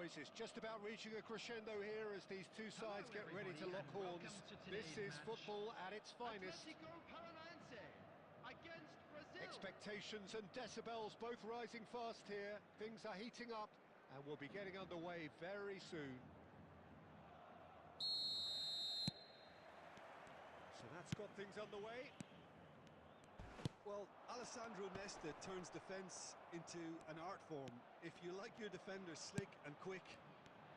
boys. It's just about reaching a crescendo here as these two sides get ready to lock horns. This is football at its finest. Against Brazil. Expectations and decibels both rising fast here. Things are heating up and we'll be getting underway very soon. So that's got things underway. Well, Alessandro Nesta turns defence into an art form. If you like your defenders slick and quick,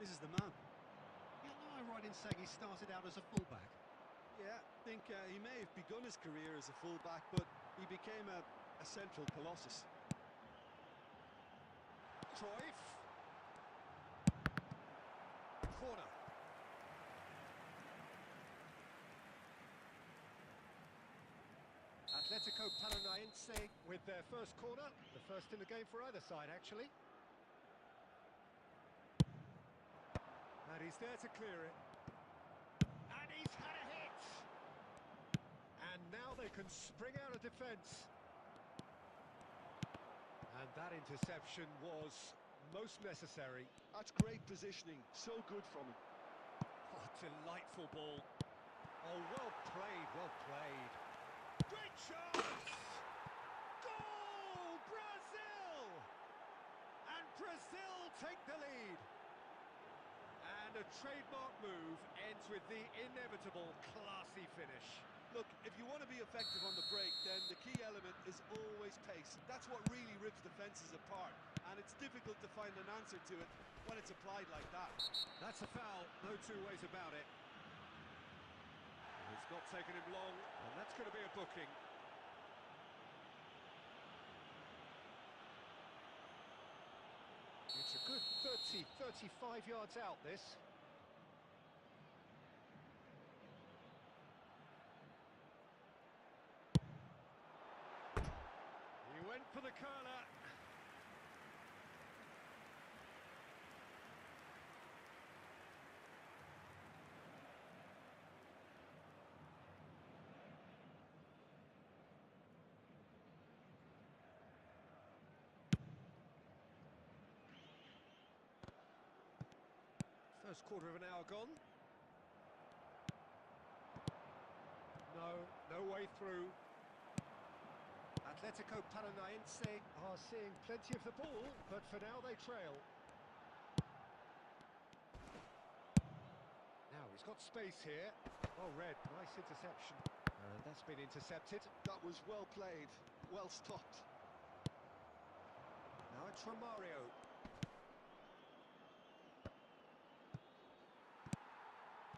this is the man. Yeah, am I right in saying he started out as a fullback? Yeah, I think he may have begun his career as a fullback, but he became a central colossus. Cruyff. Corner. Atletico Paranaense with their first corner, the first in the game for either side actually. And he's there to clear it. And he's had a hit! And now they can spring out of defence. And that interception was most necessary. That's great positioning, so good from him. Oh, delightful ball. Oh, well played, well played. Great chance! Goal! Brazil! And Brazil take the lead. And a trademark move ends with the inevitable classy finish. Look, if you want to be effective on the break, then the key element is always pace. That's what really rips defences apart, and it's difficult to find an answer to it when it's applied like that. That's a foul, no two ways about it. It's not taken him long, and that's going to be a booking. It's a good 30, 35 yards out, this. He went for the curler. First quarter of an hour gone. No way through. Atletico Paranaense are seeing plenty of the ball, but for now they trail. Now he's got space here. Well read, nice interception. That's been intercepted. That was well played, well stopped. Now it's Romario.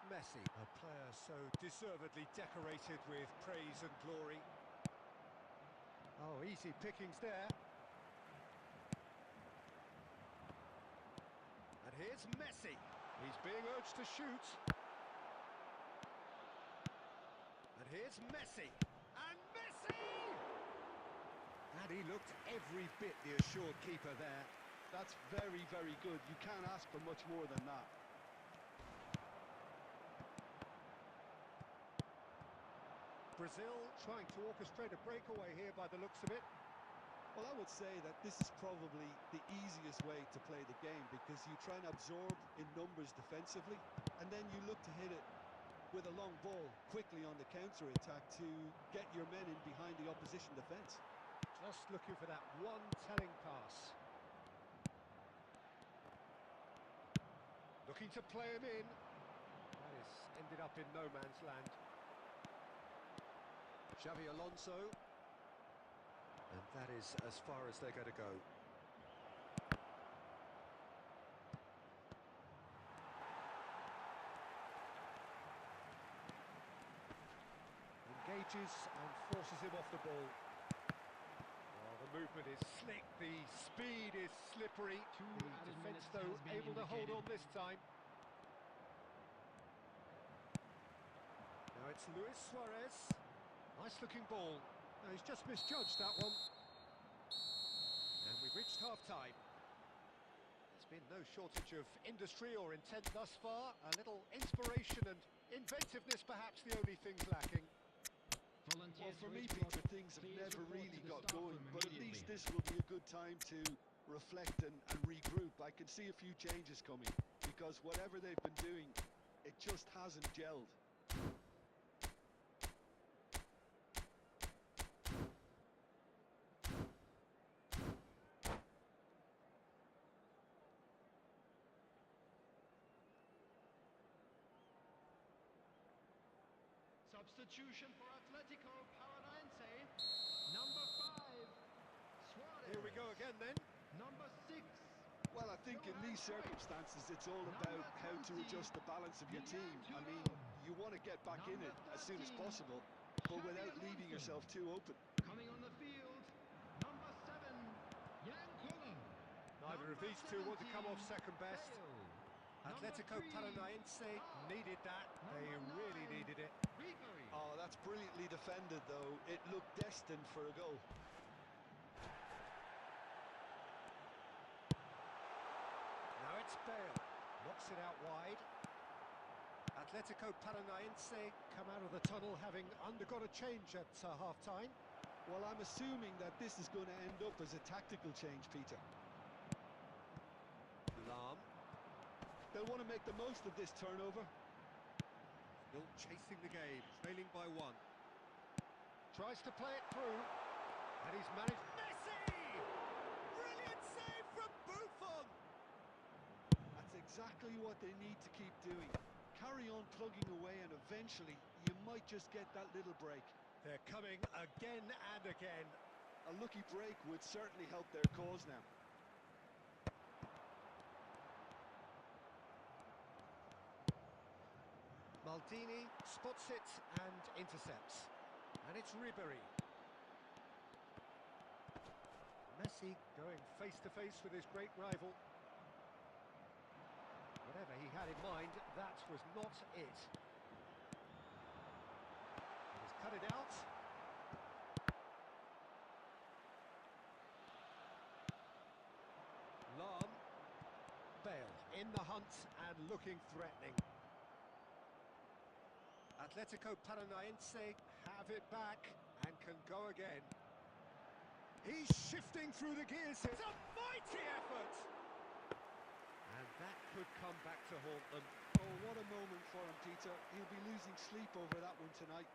Messi, a player so deservedly decorated with praise and glory. Oh, easy pickings there. And here's Messi. He's being urged to shoot. And here's Messi. And Messi! And he looked every bit the assured keeper there. That's very, very good. You can't ask for much more than that. Brazil trying to orchestrate a breakaway here by the looks of it. Well, I would say that this is probably the easiest way to play the game because you try and absorb in numbers defensively and then you look to hit it with a long ball quickly on the counter-attack to get your men in behind the opposition defence. Just looking for that one telling pass. Looking to play him in. That is ended up in no man's land. Xavi Alonso. And that is as far as they're going to go. Engages and forces him off the ball. Oh, the movement is slick, the speed is slippery. The defence, though, able to hold on this time. Now it's Luis Suarez. Nice looking ball. No, he's just misjudged that one. And we've reached half-time. There's been no shortage of industry or intent thus far. A little inspiration and inventiveness perhaps the only things lacking. Well, for me, Peter, things have never really got going, but at least this will be a good time to reflect and regroup. I can see a few changes coming because whatever they've been doing, it just hasn't gelled. Substitution for Atletico Paranaense. Number 5, Suarez. Here we go again then. Number 6. Well, I think in these circumstances, it's all about how to adjust the balance of your team. I mean, you want to get back in it as soon as possible, but without leaving yourself too open. Coming on the field, number 7, Yang Kolo. Neither of these two want to come off second best. Atletico Paranaense needed that. They really needed it. Oh, that's brilliantly defended, though. It looked destined for a goal. Now it's Bale. Knocks it out wide. Atletico Paranaense come out of the tunnel having undergone a change at half-time. Well, I'm assuming that this is going to end up as a tactical change, Peter. Lahm. They'll want to make the most of this turnover. Still chasing the game, trailing by 1. Tries to play it through, and he's managed. Messi! Brilliant save from Buffon! That's exactly what they need to keep doing. Carry on plugging away, and eventually you might just get that little break. They're coming again and again. A lucky break would certainly help their cause now. Maldini spots it and intercepts. And it's Ribery. Messi going face-to-face with his great rival. Whatever he had in mind, that was not it. He's cut it out. Lahm. Bale in the hunt and looking threatening. Atletico Paranaense have it back and can go again. He's shifting through the gears. It's a mighty effort! And that could come back to haunt them. Oh, what a moment for him, Peter. He'll be losing sleep over that one tonight.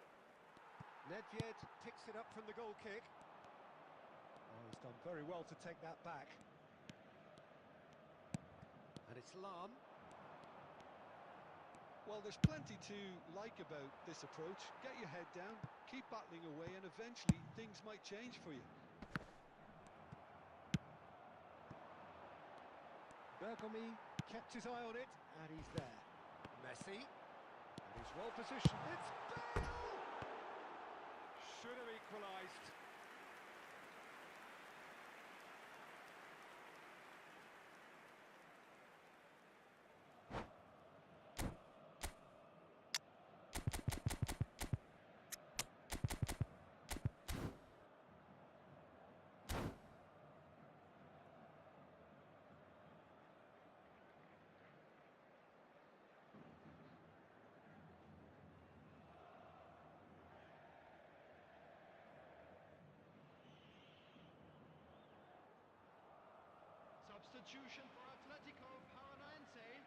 Nedved picks it up from the goal kick. Oh, he's done very well to take that back. And it's Lahm. Well, there's plenty to like about this approach. Get your head down, keep battling away, and eventually things might change for you. Bergomi kept his eye on it, and he's there. Messi, and he's well positioned. It's Bale! Should have equalised. Substitution for Atletico Paranaense.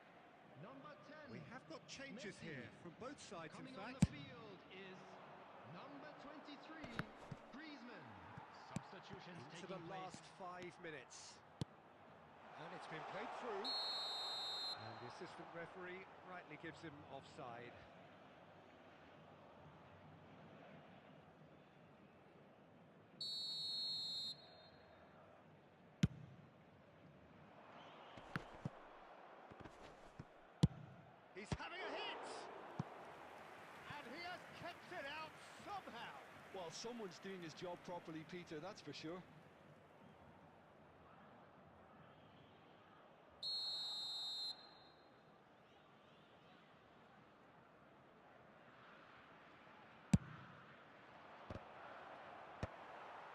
Number 10. We have got changes Messi. here from both sides, in Coming on fact. the field is number 23, Griezmann. Substitutions Into taking the last 5 minutes. And it's been played through. And the assistant referee rightly gives him offside. He's having a hit! And he has kept it out somehow. Well, someone's doing his job properly, Peter, that's for sure.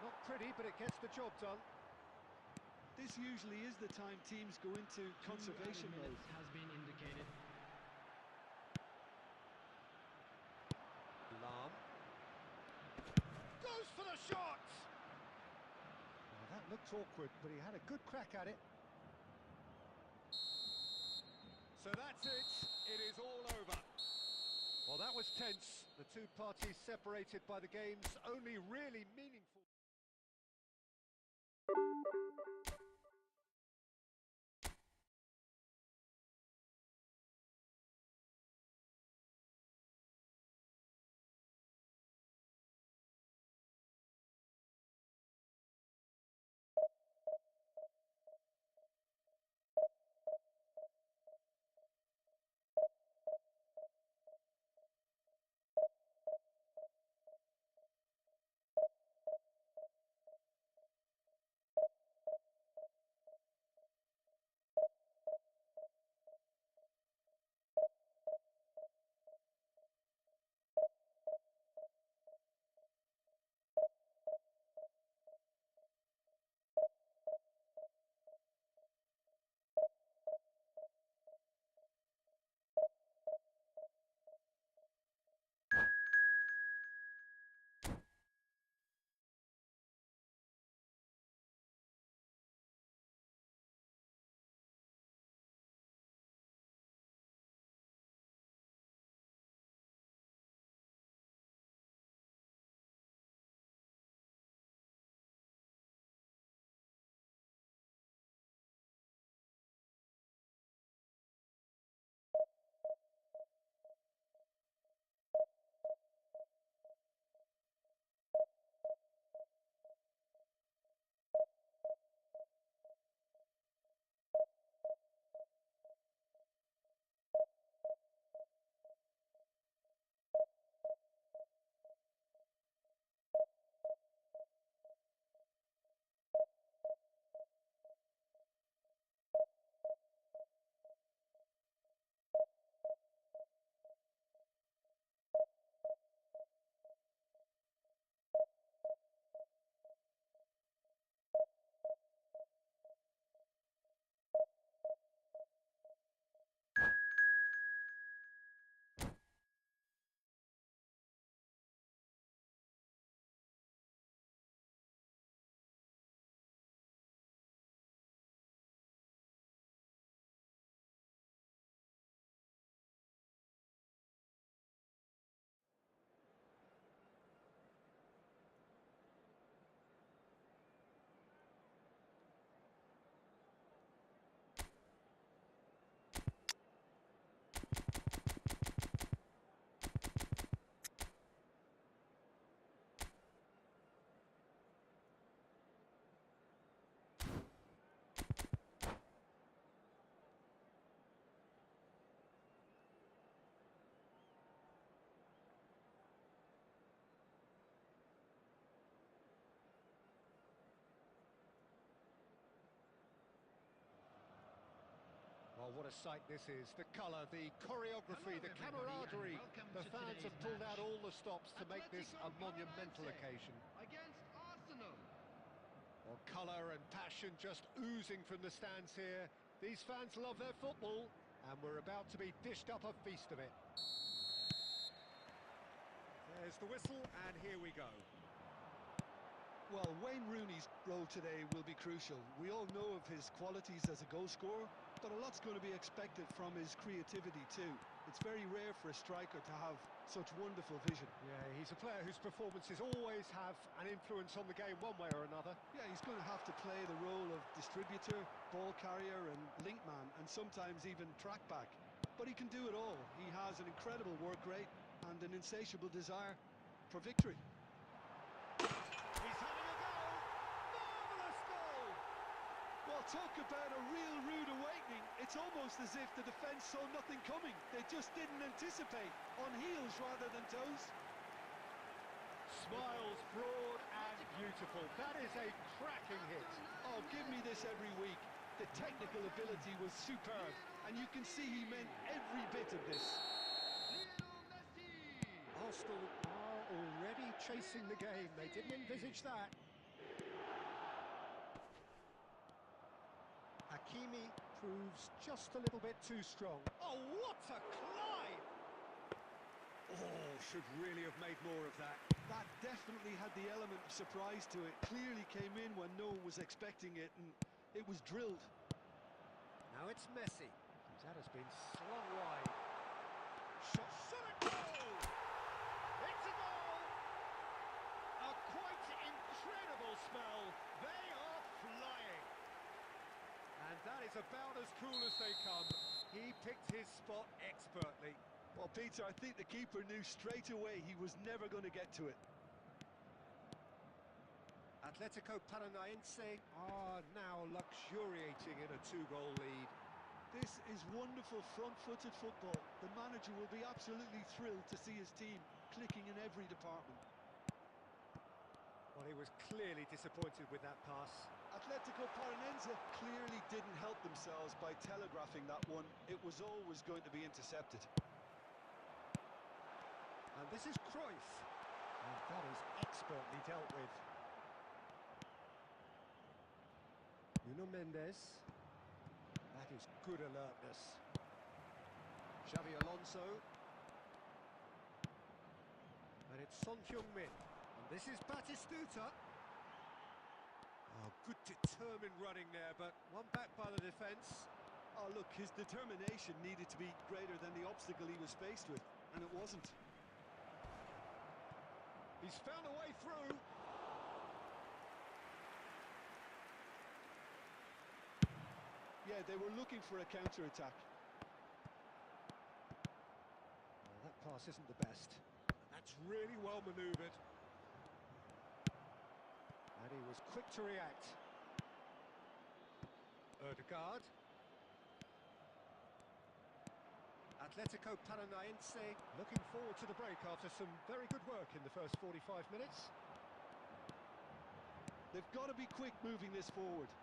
Not pretty, but it gets the job done. This usually is the time teams go into conservation mode. Has been indicated. Lahm goes for the shot. Well, that Looked awkward, but he had a good crack at it. So that's it. It is all over. Well, that was tense. The two parties separated by the game's only really meaningful... Well, what a sight this is. The colour, the choreography, the camaraderie. The fans have pulled out all the stops to make this a monumental occasion. Against Arsenal. Well, colour and passion just oozing from the stands here. These fans love their football, and we're about to be dished up a feast of it. There's the whistle, and here we go. Well, Wayne Rooney's role today will be crucial. We all know of his qualities as a goal scorer, but a lot's going to be expected from his creativity too. It's very rare for a striker to have such wonderful vision. Yeah, he's a player whose performances always have an influence on the game one way or another. Yeah, he's going to have to play the role of distributor, ball carrier and link man, and sometimes even track back. But he can do it all. He has an incredible work rate and an insatiable desire for victory. He's having a go! Marvellous goal! Well, talk about a real rude awakening. It's almost as if the defence saw nothing coming. They just didn't anticipate, on heels rather than toes. Smiles broad and beautiful. That is a cracking hit. Oh, give me this every week. The technical ability was superb, and you can see he meant every bit of this. Arsenal are already chasing the game. They didn't envisage that. Hakimi proves just a little bit too strong. Oh, what a climb! Oh, should really have made more of that. That definitely had had the element of surprise to it. Clearly came in when no one was expecting it, and it was drilled. Now it's Messi. That has been slung wide. Shot, shot a goal! It's a goal! A quite incredible smell. They are flying. And that is about as cool as they come. He picked his spot expertly. Well, Peter, I think the keeper knew straight away he was never going to get to it. Atletico Paranaense are now luxuriating in a 2-goal lead. This is wonderful front-footed football. The manager will be absolutely thrilled to see his team clicking in every department. Well, he was clearly disappointed with that pass. Atletico Paranaense clearly didn't help themselves by telegraphing that one. It was always going to be intercepted. And this is Cruyff. And that is expertly dealt with. Nuno Mendes. That is good alertness. Xavi Alonso. And it's Son Heung-min. And this is Batistuta. Oh, good determined running there, but one back by the defence. Oh, look, his determination needed to be greater than the obstacle he was faced with, and it wasn't. He's found a way through. Yeah, they were looking for a counter-attack. Well, that pass isn't the best. And that's really well manoeuvred. And he was quick to react. Ødegaard. Atletico Paranaense looking forward to the break after some very good work in the first 45 minutes. They've got to be quick moving this forward.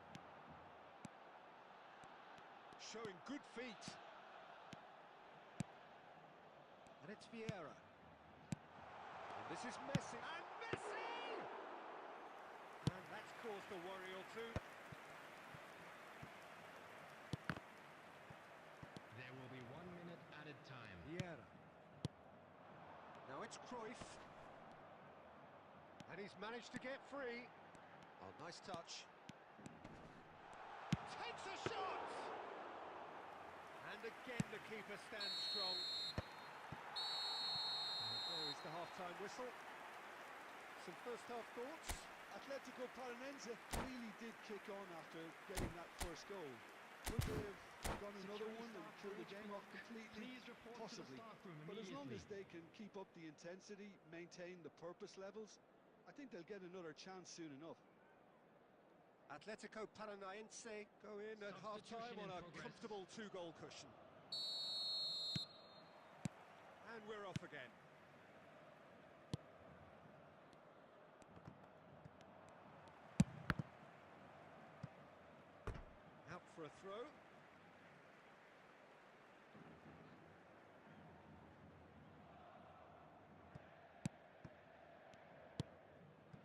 Showing good feet. And it's Vieira. And this is Messi. And Messi! And that's caused a worry or two. There will be 1 minute added time. Vieira. Now it's Cruyff. And he's managed to get free. Oh, nice touch. Takes a shot! And again the keeper stands strong. And there is the half-time whistle. Some first-half thoughts? Atletico Paranaense really did kick on after getting that first goal. Would they have gone another one and killed the game off completely? Please report Possibly. to the staff room But as long as immediately. they can keep up the intensity, maintain the purpose levels, I think they'll get another chance soon enough. Atletico Paranaense go in at half-time on a comfortable 2-goal cushion. And we're off again. Out for a throw.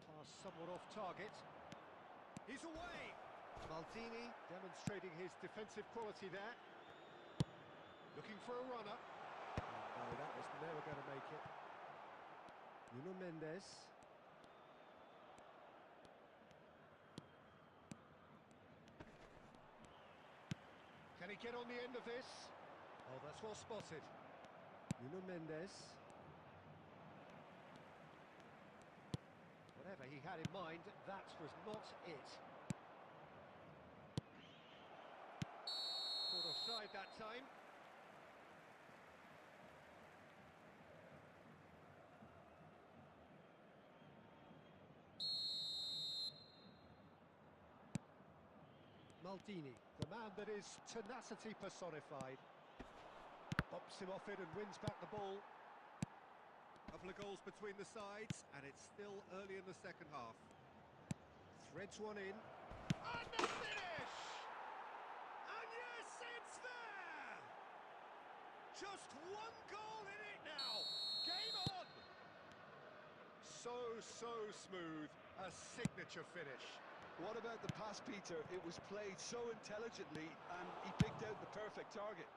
Pass somewhat off target. He's away! Maldini demonstrating his defensive quality there. Looking for a runner. No, that was never going to make it. Nuno Mendes. Can he get on the end of this? Oh, that's well spotted. Nuno Mendes. Whatever he had in mind, that was not it. Caught offside that time. Maldini, the man that is tenacity personified. Bumps him off it and wins back the ball. Couple of goals between the sides, and it's still early in the second half. Threads one in. And the finish! And yes, it's there! Just one goal in it now. Game on! So smooth. A signature finish. What about the pass, Peter? It was played so intelligently, and he picked out the perfect target.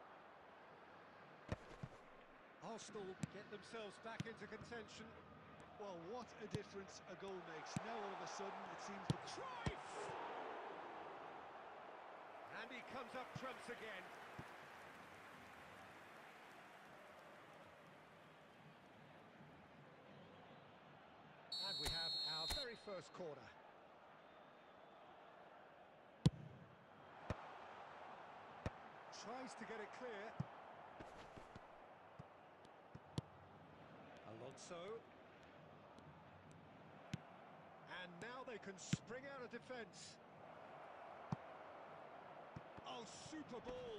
Arsenal get themselves back into contention. Well, what a difference a goal makes. Now all of a sudden it seems the Cruyff! And he comes up trumps again. And we have our very first corner. Tries to get it clear. Alonso. And now they can spring out of defence. Oh, super ball.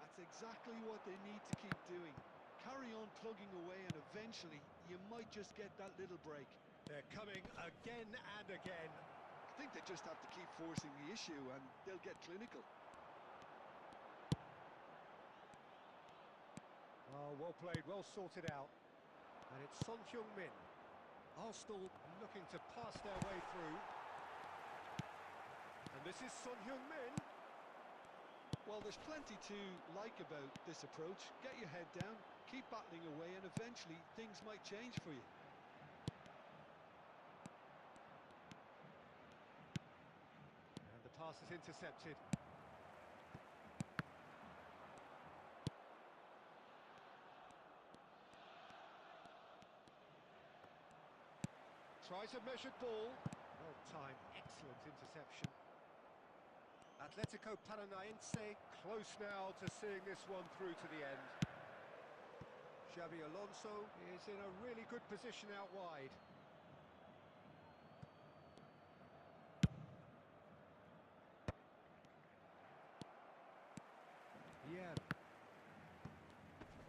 That's exactly what they need to keep doing. Carry on plugging away and eventually you might just get that little break. They're coming again and again. I think they just have to keep forcing the issue and they'll get clinical. Oh, well played, well sorted out. And it's Son Heung-min. Arsenal looking to pass their way through. And this is Son Heung-min. Well, there's plenty to like about this approach. Get your head down, keep battling away, and eventually things might change for you. And the pass is intercepted. Tries a measured ball. Well timed, excellent interception. Atletico Paranaense close now to seeing this one through to the end. Xabi Alonso is in a really good position out wide. Yeah.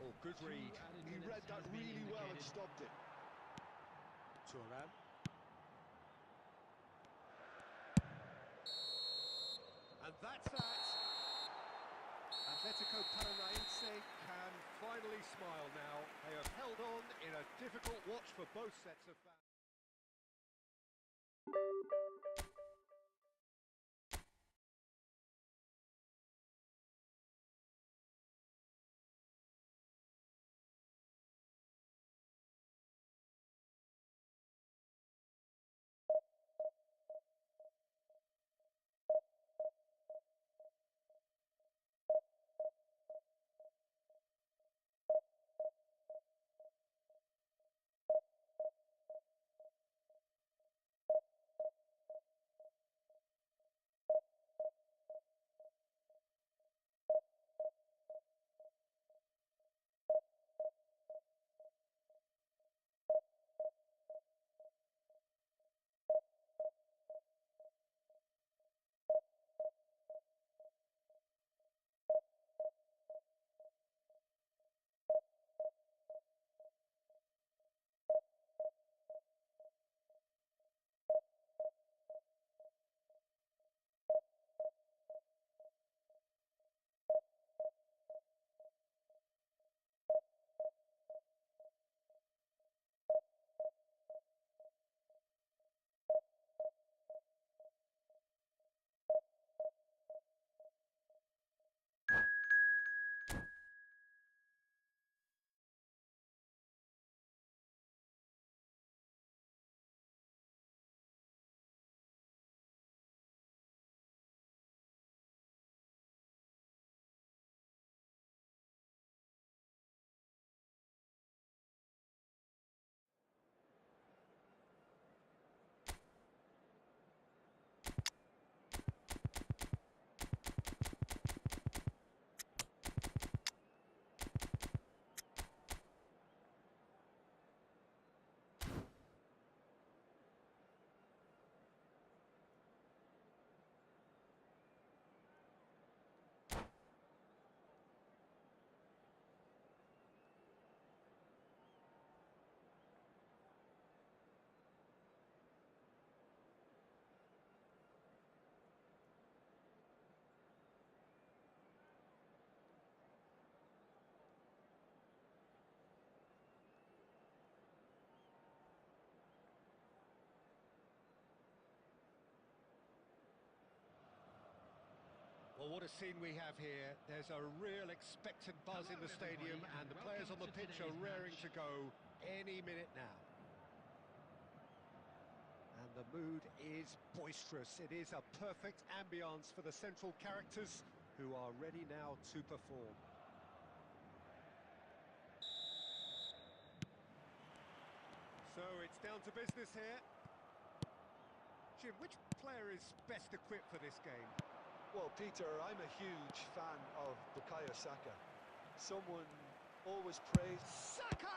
Oh, good read. He read that really well and stopped it. Thuram. And that's that. Atletico Paranaense can finally smile now. They have held on in a difficult watch for both sets of fans. Well, what a scene we have here. There's a real expectant buzz in the stadium, and the players on the pitch are raring to go any minute now. And the mood is boisterous. It is a perfect ambience for the central characters who are ready now to perform. So it's down to business here. Jim, which player is best equipped for this game? Well, Peter, I'm a huge fan of Bukayo Saka. Someone always praised. Saka!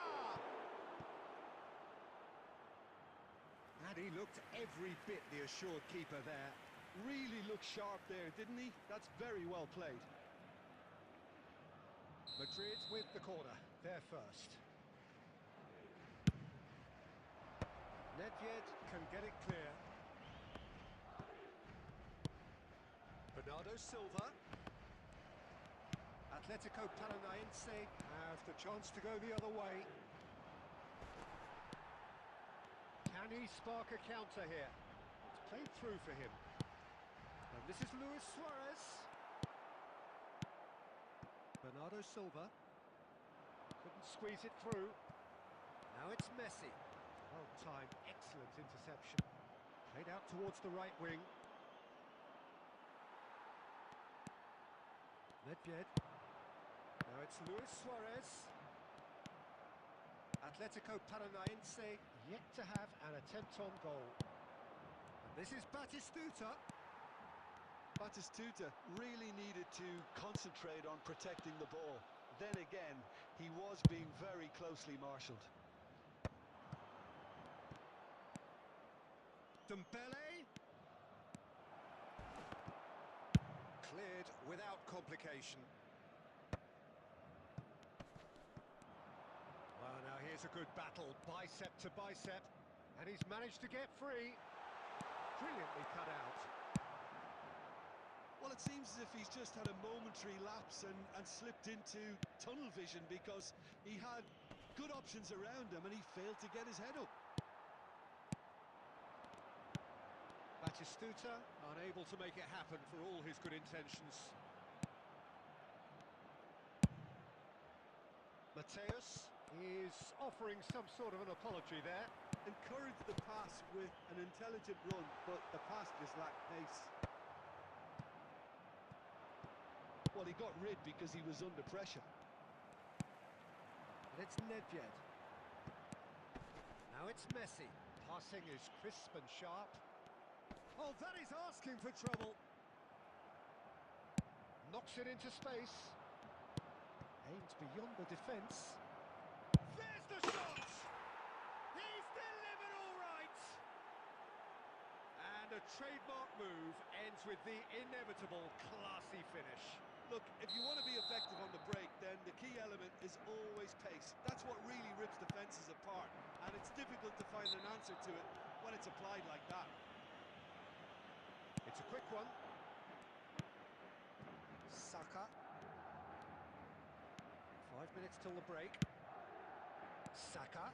And he looked every bit the assured keeper there. Really looked sharp there, didn't he? That's very well played. Madrid with the corner, there first. Nedved can get it clear. Bernardo Silva. Atletico Paranaense have the chance to go the other way. Can he spark a counter here? It's played through for him. And this is Luis Suarez. Bernardo Silva. Couldn't squeeze it through. Now it's Messi. Well timed, excellent interception. Played out towards the right wing. Nedved. Now it's Luis Suarez. Atletico Paranaense yet to have an attempt on goal. And this is Batistuta. Batistuta really needed to concentrate on protecting the ball. Then again, he was being very closely marshalled. Dembele. Cleared without complication. Well, now here's a good battle, bicep to bicep, and he's managed to get free. Brilliantly cut out. Well, it seems as if he's just had a momentary lapse and slipped into tunnel vision, because he had good options around him and he failed to get his head up. Batistuta unable to make it happen for all his good intentions. Mateus is offering some sort of an apology there. Encouraged the pass with an intelligent run, but the pass just lacked pace. Well, he got rid because he was under pressure. And it's Nedved. Now it's Messi. Passing is crisp and sharp. Oh, that is asking for trouble. Knocks it into space. Aims beyond the defence. There's the shot! He's delivered all right! And a trademark move ends with the inevitable classy finish. Look, if you want to be effective on the break, then the key element is always pace. That's what really rips defences apart, and it's difficult to find an answer to it when it's applied like that. It's a quick one. Saka. 5 minutes till the break. Saka.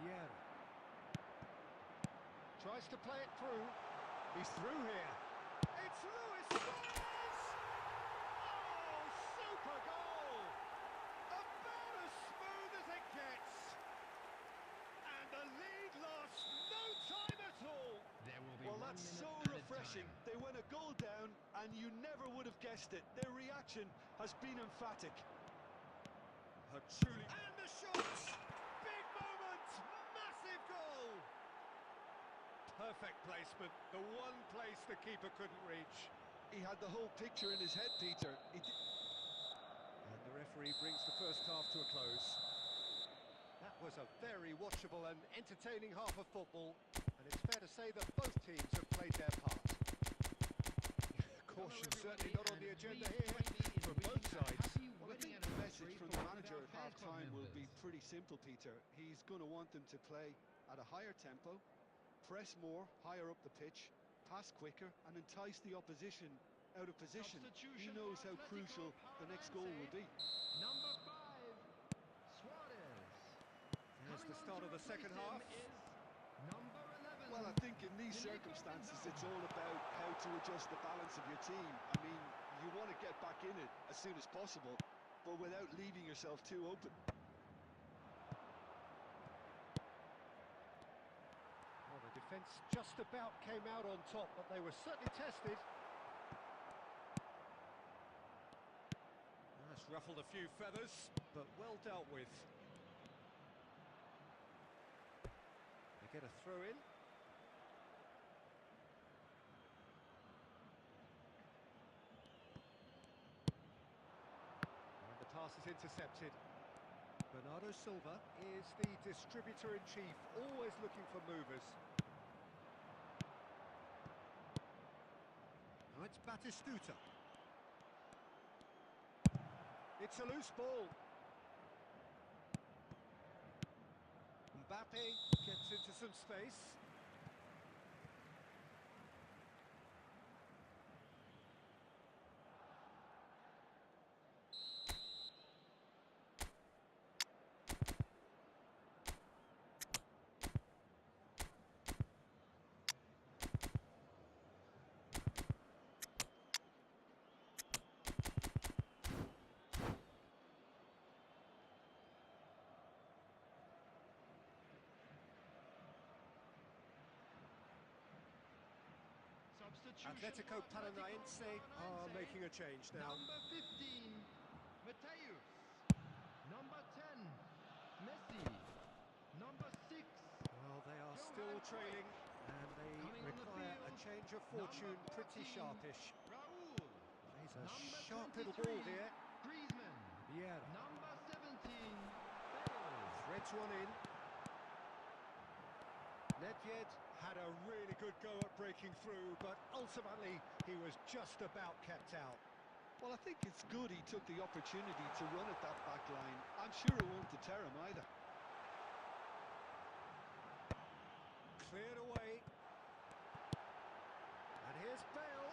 Vieira. Tries to play it through. He's through here. It's Luis Suarez! Oh, super goal! About as smooth as it gets. And the lead lost no time at all. There will be Well, 1 that's minute so added refreshing. time. They went a goal down, and you never would have guessed it. Their reaction has been emphatic. Truly. And the shot! Big moment! Massive goal! Perfect placement. The one place the keeper couldn't reach. He had the whole picture in his head, Peter. And the referee brings the first half to a close. That was a very watchable and entertaining half of football, and it's fair to say that both teams have played their part. Caution certainly not on the agenda here from both sides. Well, I think the message from the manager at half-time will be pretty simple, Peter. He's going to want them to play at a higher tempo, press more, higher up the pitch, pass quicker, and entice the opposition out of position. He knows how crucial the next goal will be. Number 5, Suarez. There's the start of the second half. Number 11. Well, I think in these circumstances, it's all about how to adjust the balance of your team. I mean, you want to get back in it as soon as possible, but without leaving yourself too open. Well, the defence just about came out on top, but they were certainly tested. That's ruffled a few feathers, but well dealt with. They get a throw in. And the pass is intercepted. Bernardo Silva is the distributor-in-chief, always looking for movers. Now it's Batistuta. It's a loose ball. Mbappe gets into some space. Atletico Paranaense are making a change now. Number 15, Mateus. Number 10, Messi. Number 6. Well, they are still trailing, and they require a change of fortune, pretty sharpish. Raul. Plays a Number sharp 23, little ball here. Griezmann. Vieira Number 17, Bale. threads one in. Nedved had a really good go at breaking through, but ultimately he was just about kept out. Well, I think it's good he took the opportunity to run at that back line. I'm sure it won't deter him either. Cleared away. And here's Bale.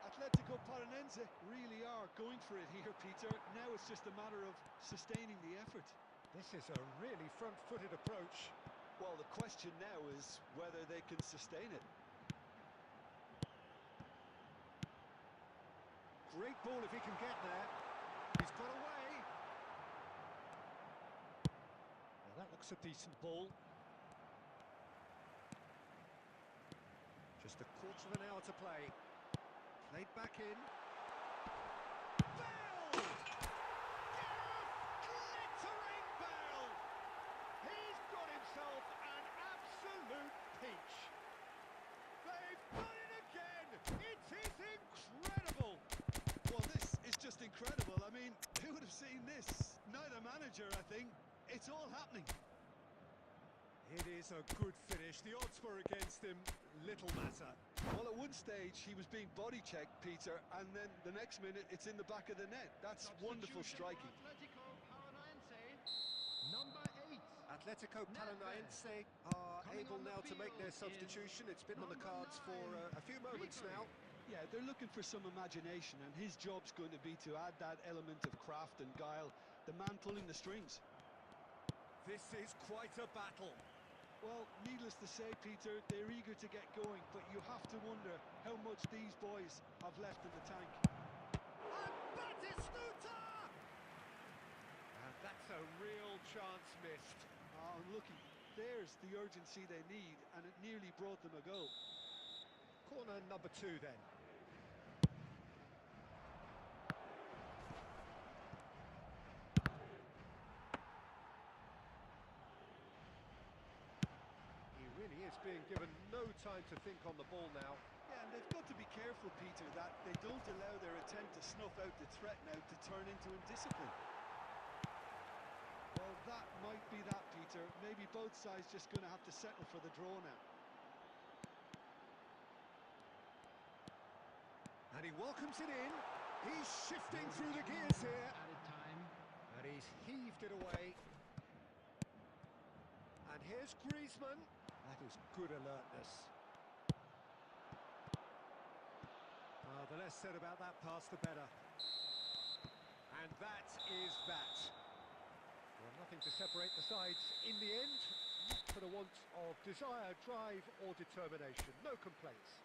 Atletico Paranaense really are going for it here, Peter. Now it's just a matter of sustaining the effort. This is a really front-footed approach. Well, the question now is whether they can sustain it. Great ball if he can get there. He's got away. Well, that looks a decent ball. Just a quarter of an hour to play. Played back in. Bale! Glittering Bale! He's got himself an absolute peach. They've done it again! It is incredible! Well, this is just incredible. I mean, who would have seen this? Neither manager, I think. It's all happening. It is a good finish. The odds were against him. Little matter. Well, at one stage, he was being body-checked, Peter, and then the next minute, it's in the back of the net. That's wonderful striking. Atletico Paranaense. Number 8. Atletico Paranaense are able now to make their substitution. It's been on the cards for a few moments now. Yeah, they're looking for some imagination, and his job's going to be to add that element of craft and guile, the man pulling the strings. This is quite a battle. Well, needless to say, Peter, they're eager to get going, but you have to wonder how much these boys have left in the tank. And Batistuta! And that's a real chance missed. Oh, unlucky. There's the urgency they need, and it nearly brought them a goal. Corner number 2 then. He really is being given no time to think on the ball now. Yeah, and they've got to be careful, Peter, that they don't allow their attempt to snuff out the threat now to turn into indiscipline. Well, that might be that, Peter. Maybe both sides just going to have to settle for the draw now. And he welcomes it in. He's shifting through the gears here. Added time. And he's heaved it away. And here's Griezmann. That is good alertness. The less said about that pass, the better. And that is that. Well, nothing to separate the sides in the end. for the want of desire, drive or determination. No complaints.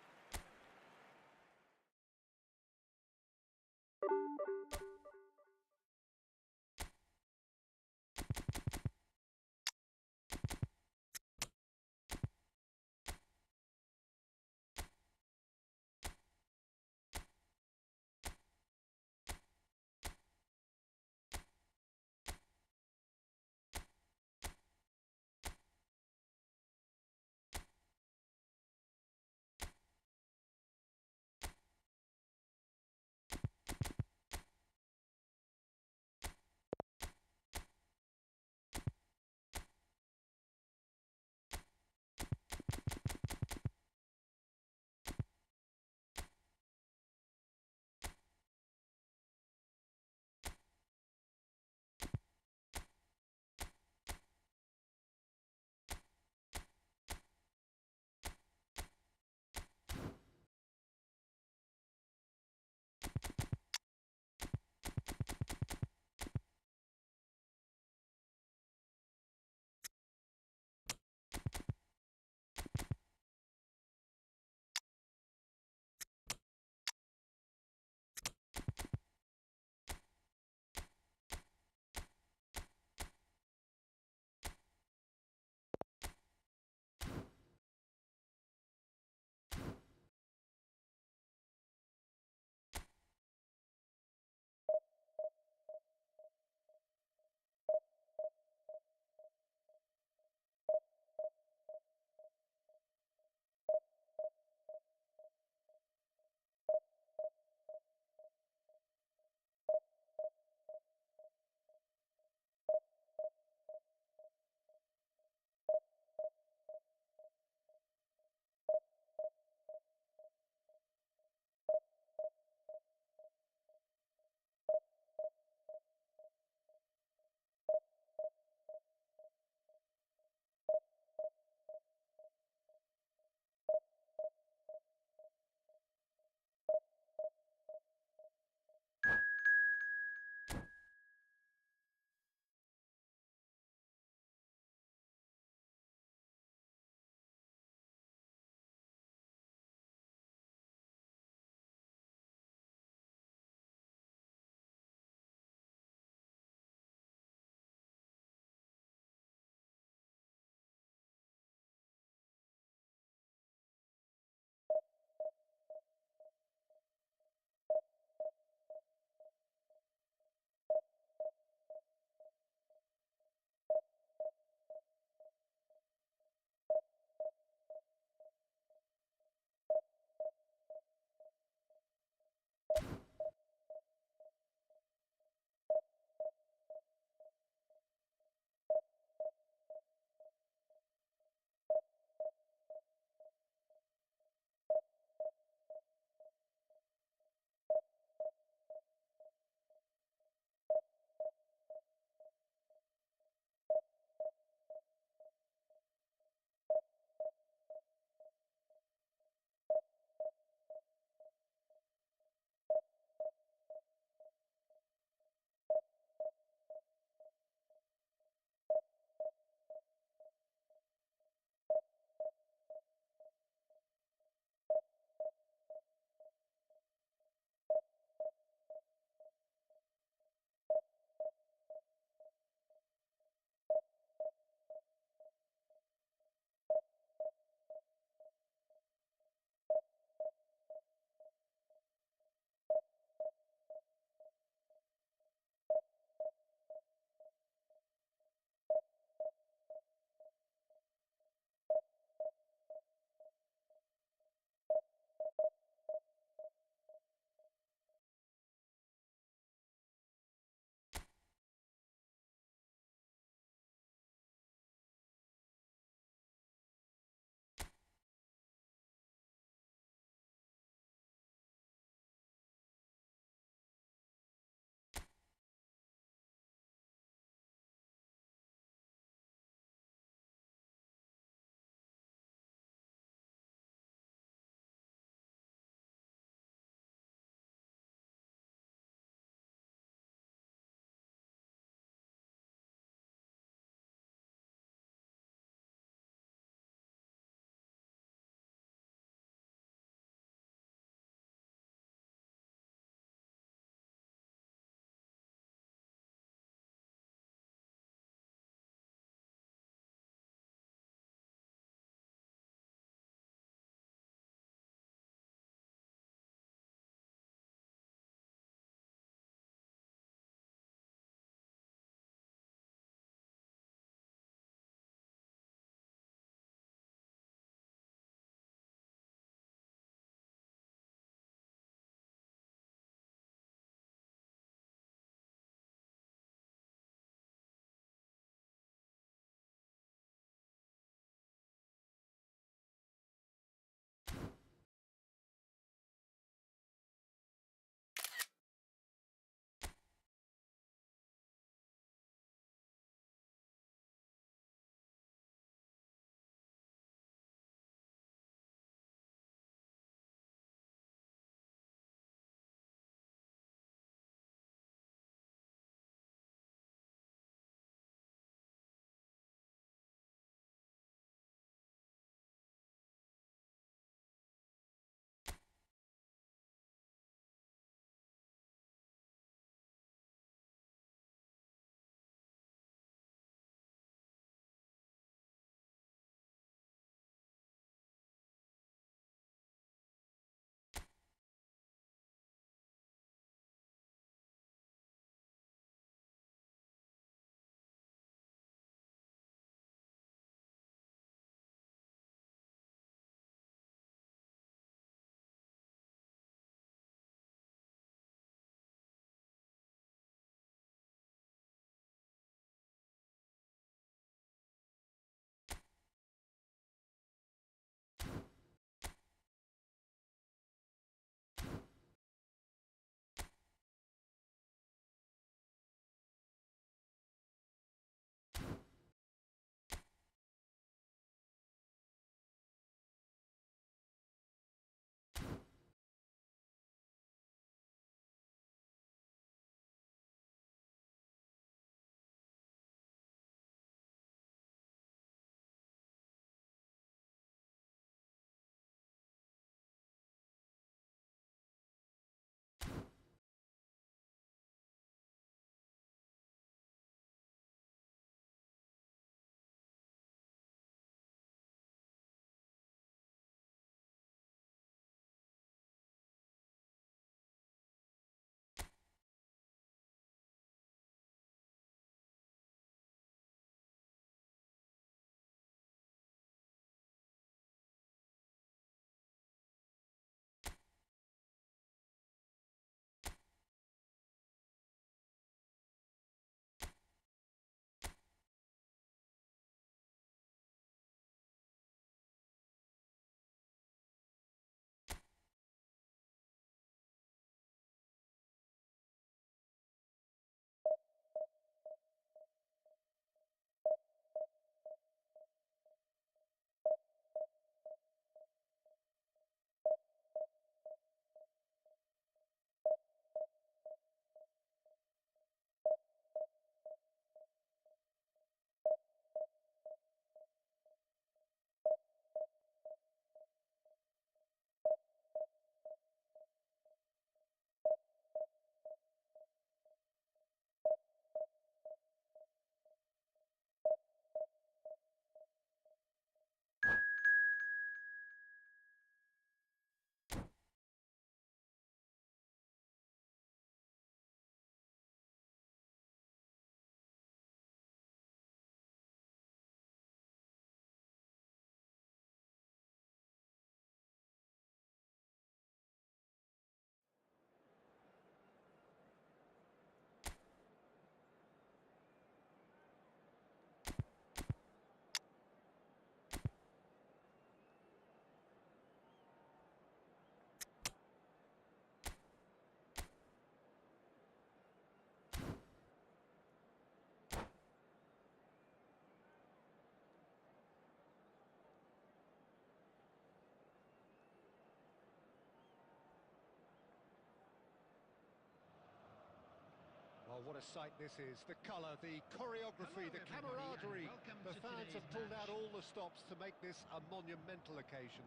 Well, what a sight this is. The colour, the choreography, Hello, the everybody, and camaraderie. welcome The to fans have today's pulled out match. all the stops to make this a monumental occasion.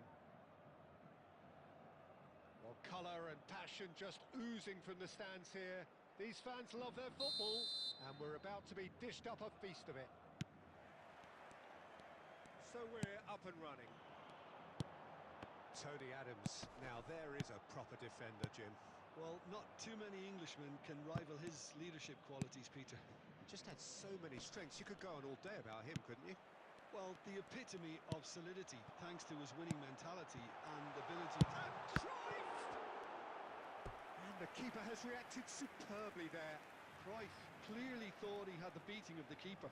Well, colour and passion just oozing from the stands here. These fans love their football, and we're about to be dished up a feast of it. So we're up and running. Tony Adams. Now there is a proper defender, Jim. Well, not too many Englishmen can rival his leadership qualities, Peter. He just had so many strengths. You could go on all day about him, couldn't you? Well, the epitome of solidity, thanks to his winning mentality and ability. And Cruyff! And the keeper has reacted superbly there. Cruyff clearly thought he had the beating of the keeper.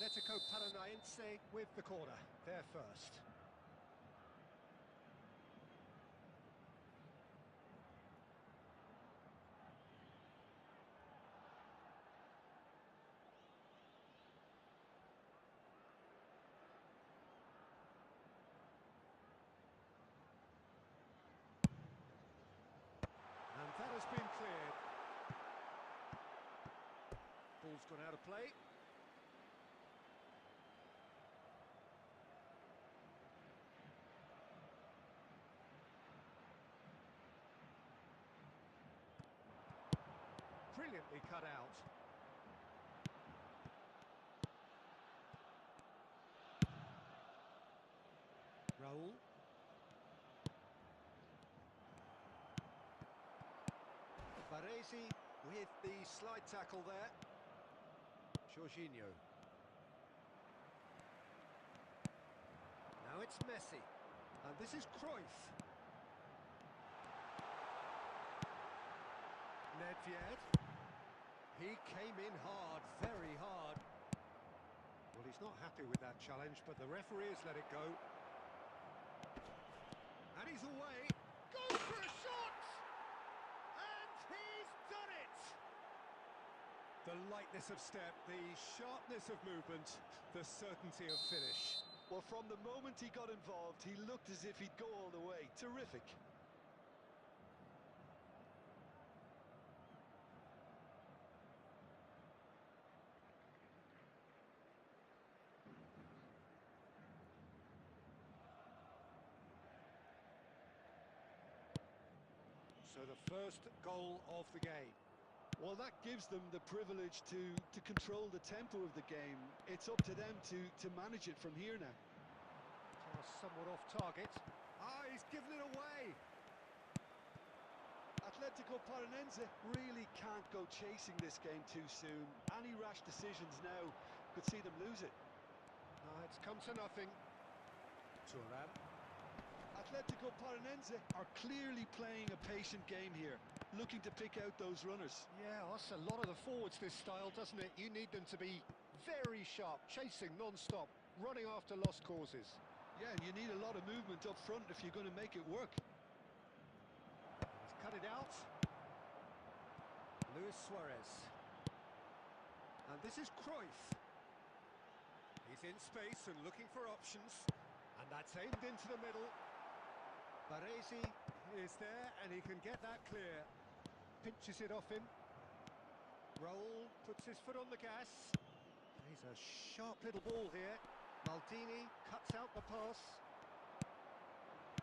Atletico Paranaense with the corner. They're first. And that has been cleared. Ball's gone out of play. Brilliantly cut out. Raul. Baresi with the slide tackle there. Jorginho. Now it's Messi. And this is Cruyff. Nedved. He came in hard, very hard. Well, he's not happy with that challenge, but the referee has let it go. And he's away. Goes for a shot! And he's done it! The lightness of step, the sharpness of movement, the certainty of finish. Well, from the moment he got involved, he looked as if he'd go all the way. Terrific. So the first goal of the game. Well, that gives them the privilege to control the tempo of the game. It's up to them to manage it from here now. Pass somewhat off target. Ah, he's given it away. Atletico Paranaense really can't go chasing this game too soon. Any rash decisions now could see them lose it. It's come to nothing. Turan. Atletico Paranaense are clearly playing a patient game here, looking to pick out those runners. Yeah, that's a lot of the forwards, this style, doesn't it? You need them to be very sharp, chasing non-stop, running after lost causes. Yeah, and you need a lot of movement up front if you're going to make it work. He's cut it out. Luis Suarez. And this is Cruyff. He's in space and looking for options. And that's aimed into the middle. Baresi is there and he can get that clear. Pinches it off him. Raul puts his foot on the gas. He's a sharp little ball here. Maldini cuts out the pass.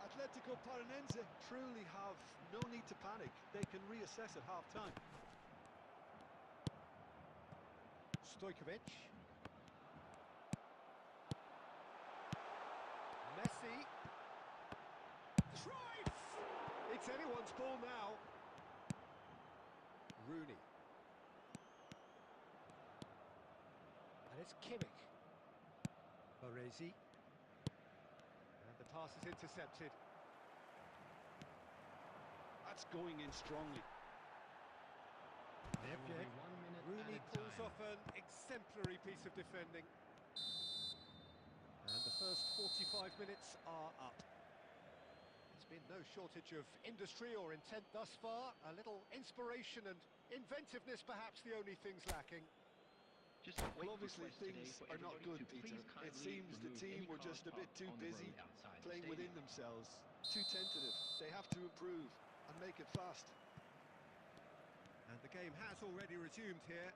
Atletico Paranaense truly have no need to panic. They can reassess at half-time. Stojkovic. Messi. Cruyff! It's anyone's ball now. Rooney. And it's Kimmich. Baresi. And the pass is intercepted. That's going in strongly. There will be 1 minute Rooney added pulls time. off an exemplary piece of defending. And the first 45 minutes are up. There's been no shortage of industry or intent thus far. A little inspiration and inventiveness, perhaps the only things lacking. Just a quick Well, obviously request today things for are not everybody good, to Peter. please It kindly seems the remove team any were cars just a bit parked too on the busy road outside the playing stadium. within themselves, too tentative. They have to improve and make it fast. And the game has already resumed here.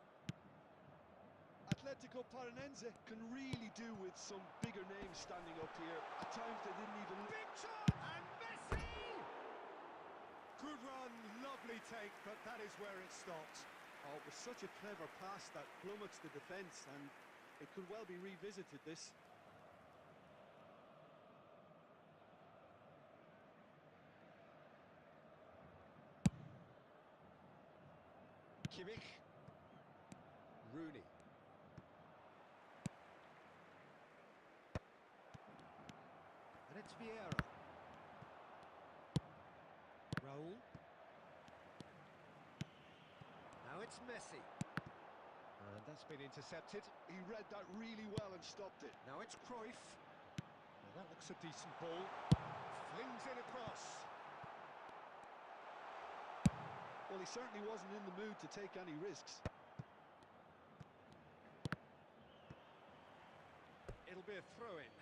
Atletico Paranense can really do with some bigger names standing up here. At times they didn't even... Big shot! And Messi! Good run, lovely take, but that is where it stopped. Oh, it was such a clever pass that plummets the defence, and it could well be revisited, this. Kimmich. Rooney. And it's Vieira. Raul. Now it's Messi. And that's been intercepted. He read that really well and stopped it. Now it's Cruyff. Well, that looks a decent ball. Flings it across. Well, he certainly wasn't in the mood to take any risks. It'll be a throw-in.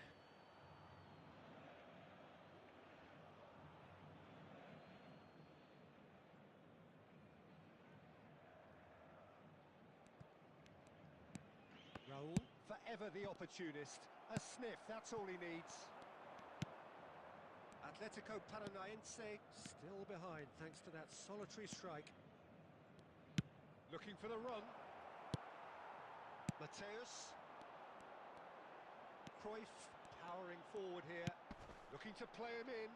Raul, forever the opportunist. A sniff, that's all he needs. Atletico Paranaense still behind thanks to that solitary strike. Looking for the run. Mateus. Cruyff powering forward here. Looking to play him in.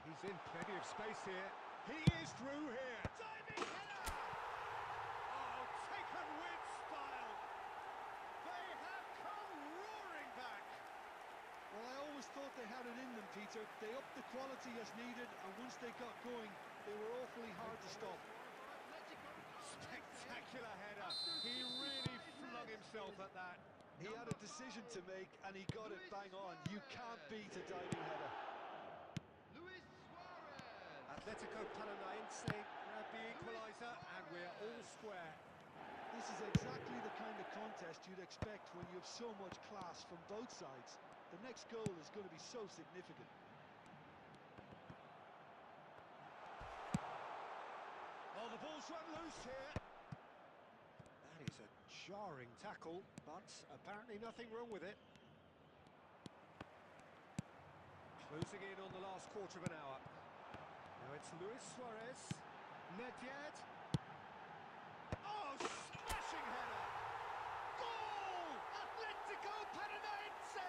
He's in plenty of space here. He is through here. Diving header! Oh, taken with style. They have come roaring back. Well, I always thought they had it in them, Peter. They upped the quality as needed, and once they got going, they were awfully hard to stop. Spectacular header. He really flung himself at that. He had a decision to make, and he got it bang on. You can't beat a diving header. Luis Suarez. Atletico Paranaense grab the equaliser, and we're all square. This is exactly the kind of contest you'd expect when you have so much class from both sides. The next goal is going to be so significant. Oh, the ball's run loose here. That is a jarring tackle, but apparently nothing wrong with it. Closing in on the last quarter of an hour. Now it's Luis Suarez. Nedved. Oh, smashing header! Goal! Atletico Paranaense!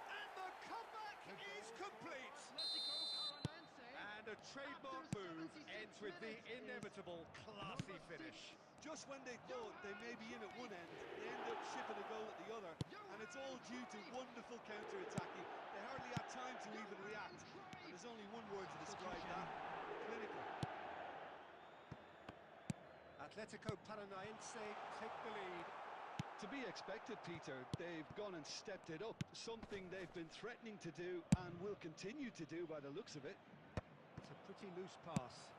And the comeback is complete. Atletico Paranaense. And a trademark move ends with the inevitable classy finish. Just when they thought they may be in at one end, they end up shipping a goal at the other, and it's all due to wonderful counter-attacking. They hardly had time to even react, and there's only one word to describe that: clinical. Atletico Paranaense take the lead. To be expected, Peter. They've gone and stepped it up, something they've been threatening to do and will continue to do by the looks of it. It's a pretty loose pass.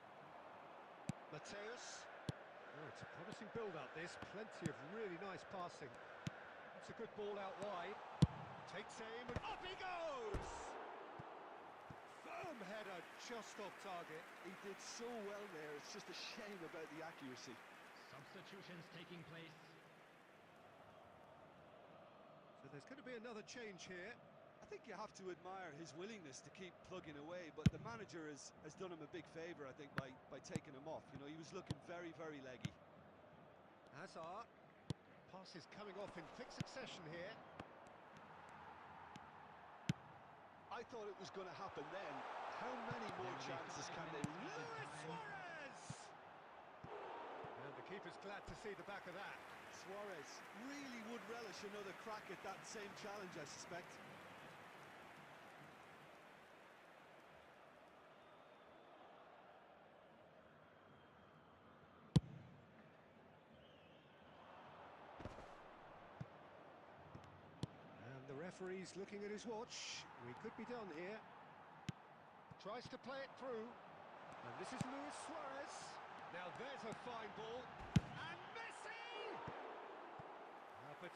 Mateus. Oh, it's a promising build-up, this. Plenty of really nice passing. It's a good ball out wide. Takes aim and up he goes! Firm header, just off target. He did so well there. It's just a shame about the accuracy. Substitutions taking place. So there's going to be another change here. I think you have to admire his willingness to keep plugging away, but the manager has done him a big favour, I think, by taking him off. You know, he was looking very, very leggy. Hazard. Passes coming off in quick succession here. I thought it was going to happen then. How many more chances can they... Luis Suarez! And the keeper's glad to see the back of that. Suarez really would relish another crack at that same challenge, I suspect. And the referee's looking at his watch. We could be done here. Tries to play it through. And this is Luis Suarez. Now there's a fine ball. And Messi!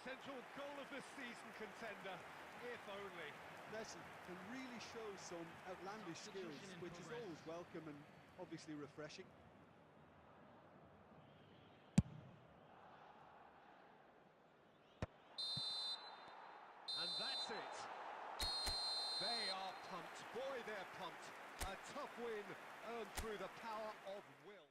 Potential goal of the season contender, if only. Messi can really show some outlandish skills, Substitution in which is progress. always welcome and obviously refreshing. And that's it. They are pumped. Boy, they're pumped. A tough win earned through the power of will.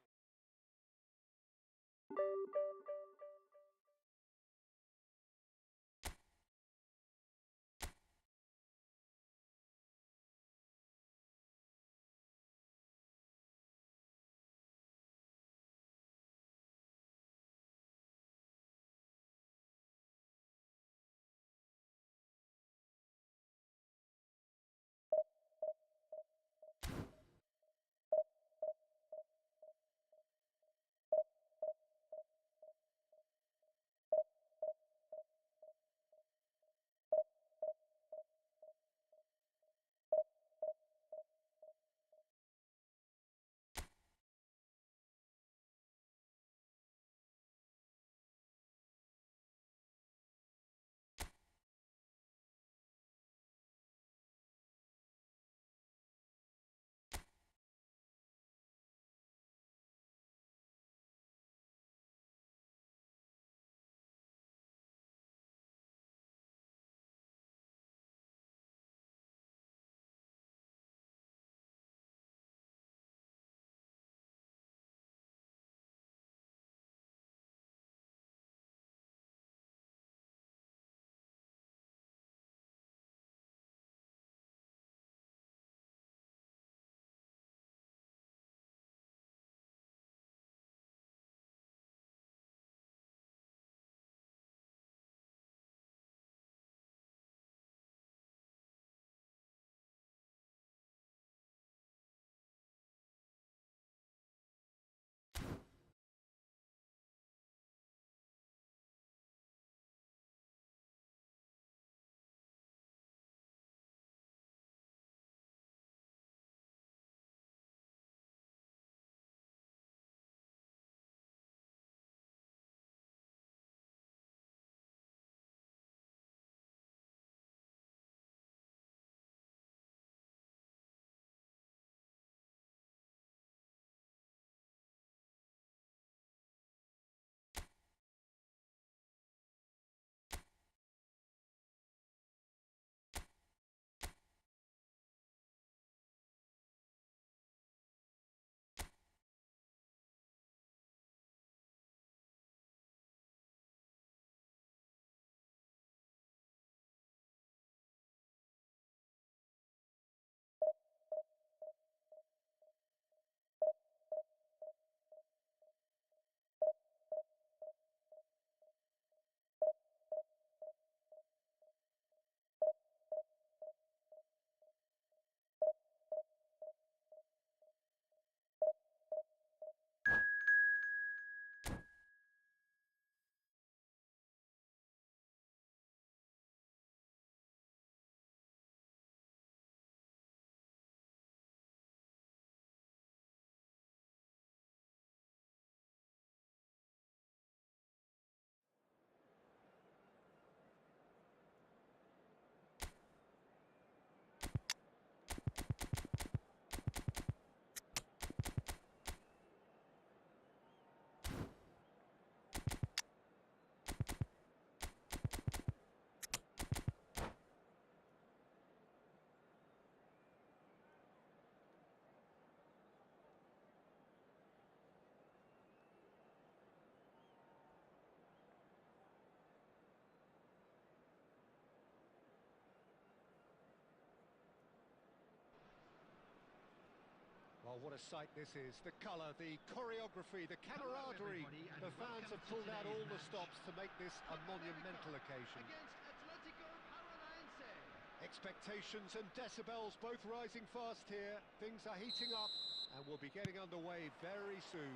Well, what a sight this is. The colour, the choreography, the camaraderie. everybody, and The fans welcome have to pulled out today's all the match. stops to make this a monumental occasion. Against Atletico Paranaense. Expectations and decibels both rising fast here. Things are heating up and we'll be getting underway very soon.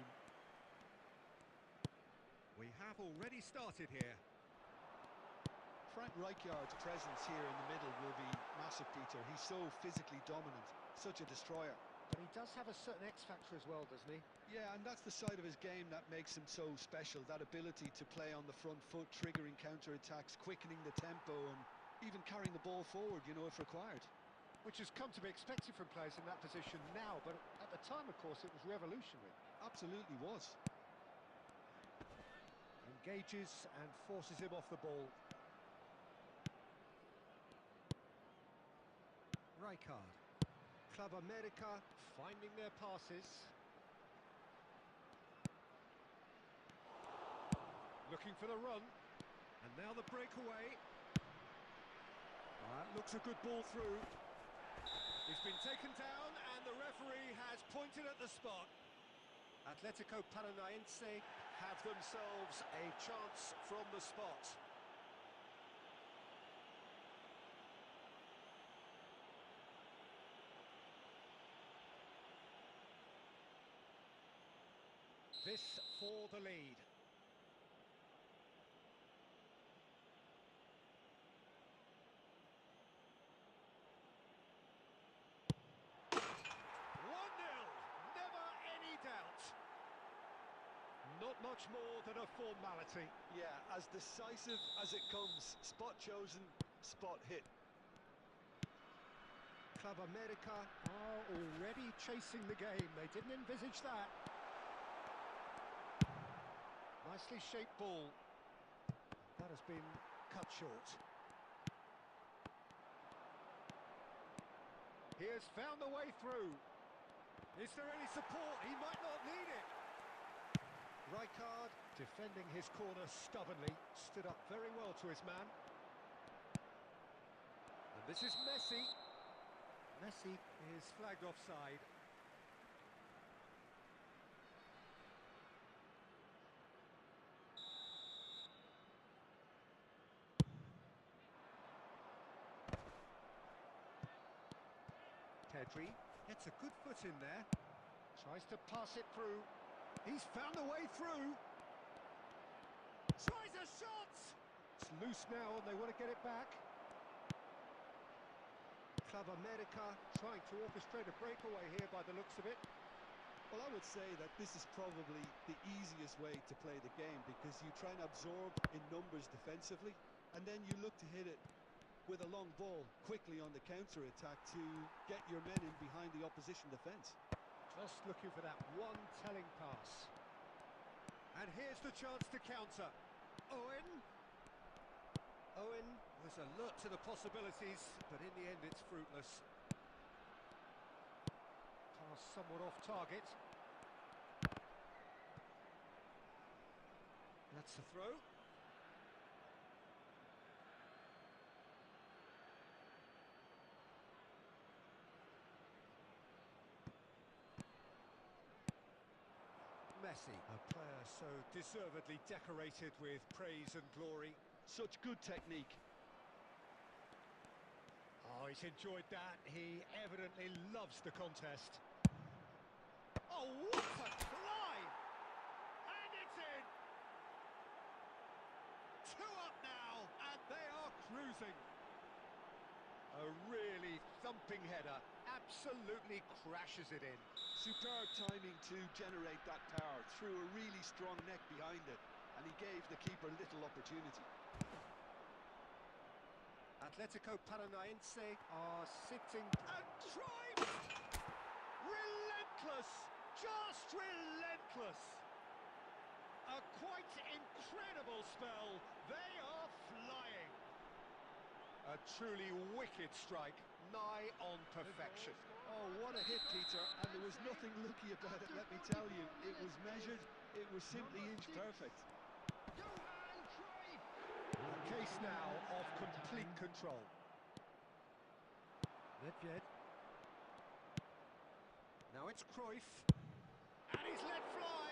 We have already started here. Frank Rijkaard's presence here in the middle will be massive, Peter. He's so physically dominant, such a destroyer. But He does have a certain X factor as well, doesn't he? Yeah, and that's the side of his game that makes him so special, that ability to play on the front foot, triggering counter-attacks, quickening the tempo, and even carrying the ball forward, you know, if required. Which has come to be expected from players in that position now, but at the time, of course, it was revolutionary. Absolutely was. Engages and forces him off the ball. Rijkaard. Club America finding their passes. Looking for the run. And now the breakaway. That looks a good ball through. He's been taken down and the referee has pointed at the spot. Atletico Paranaense have themselves a chance from the spot. This for the lead. Not much more than a formality. Yeah, as decisive as it comes. Spot chosen, spot hit. Club America are already chasing the game. They didn't envisage that. Nicely shaped ball. That has been cut short. He has found the way through. Is there any support? He might not need it. Rijkaard, defending his corner stubbornly, stood up very well to his man. And this is Messi. Messi is flagged offside. Pedri gets a good foot in there. Tries to pass it through. He's found a way through. Tries a shot! It's loose now and they want to get it back. Club America trying to orchestrate a breakaway here by the looks of it. Well, I would say that this is probably the easiest way to play the game, because you try and absorb in numbers defensively, and then you look to hit it with a long ball quickly on the counter-attack to get your men in behind the opposition defence. Just looking for that one telling pass. And here's the chance to counter. Owen. Owen was alert to the possibilities, but in the end it's fruitless. Pass somewhat off target. That's the throw. Messi, a player so deservedly decorated with praise and glory. Such good technique. Oh, he's enjoyed that. He evidently loves the contest. Oh, what a climb! And it's in! 2 up now, and they are cruising. A really thumping header, absolutely crashes it in. Superb timing to generate that power, threw a really strong neck behind it, and he gave the keeper little opportunity. Atletico Paranaense are sitting and drives! Relentless! Just relentless! A quite incredible spell. They are flying. A truly wicked strike, nigh on perfection. Oh, what a hit, Peter, and there was nothing lucky about it, let me tell you. It was measured, it was simply inch perfect. A case now of complete control. Nedved. Now it's Cruyff. And he's let fly.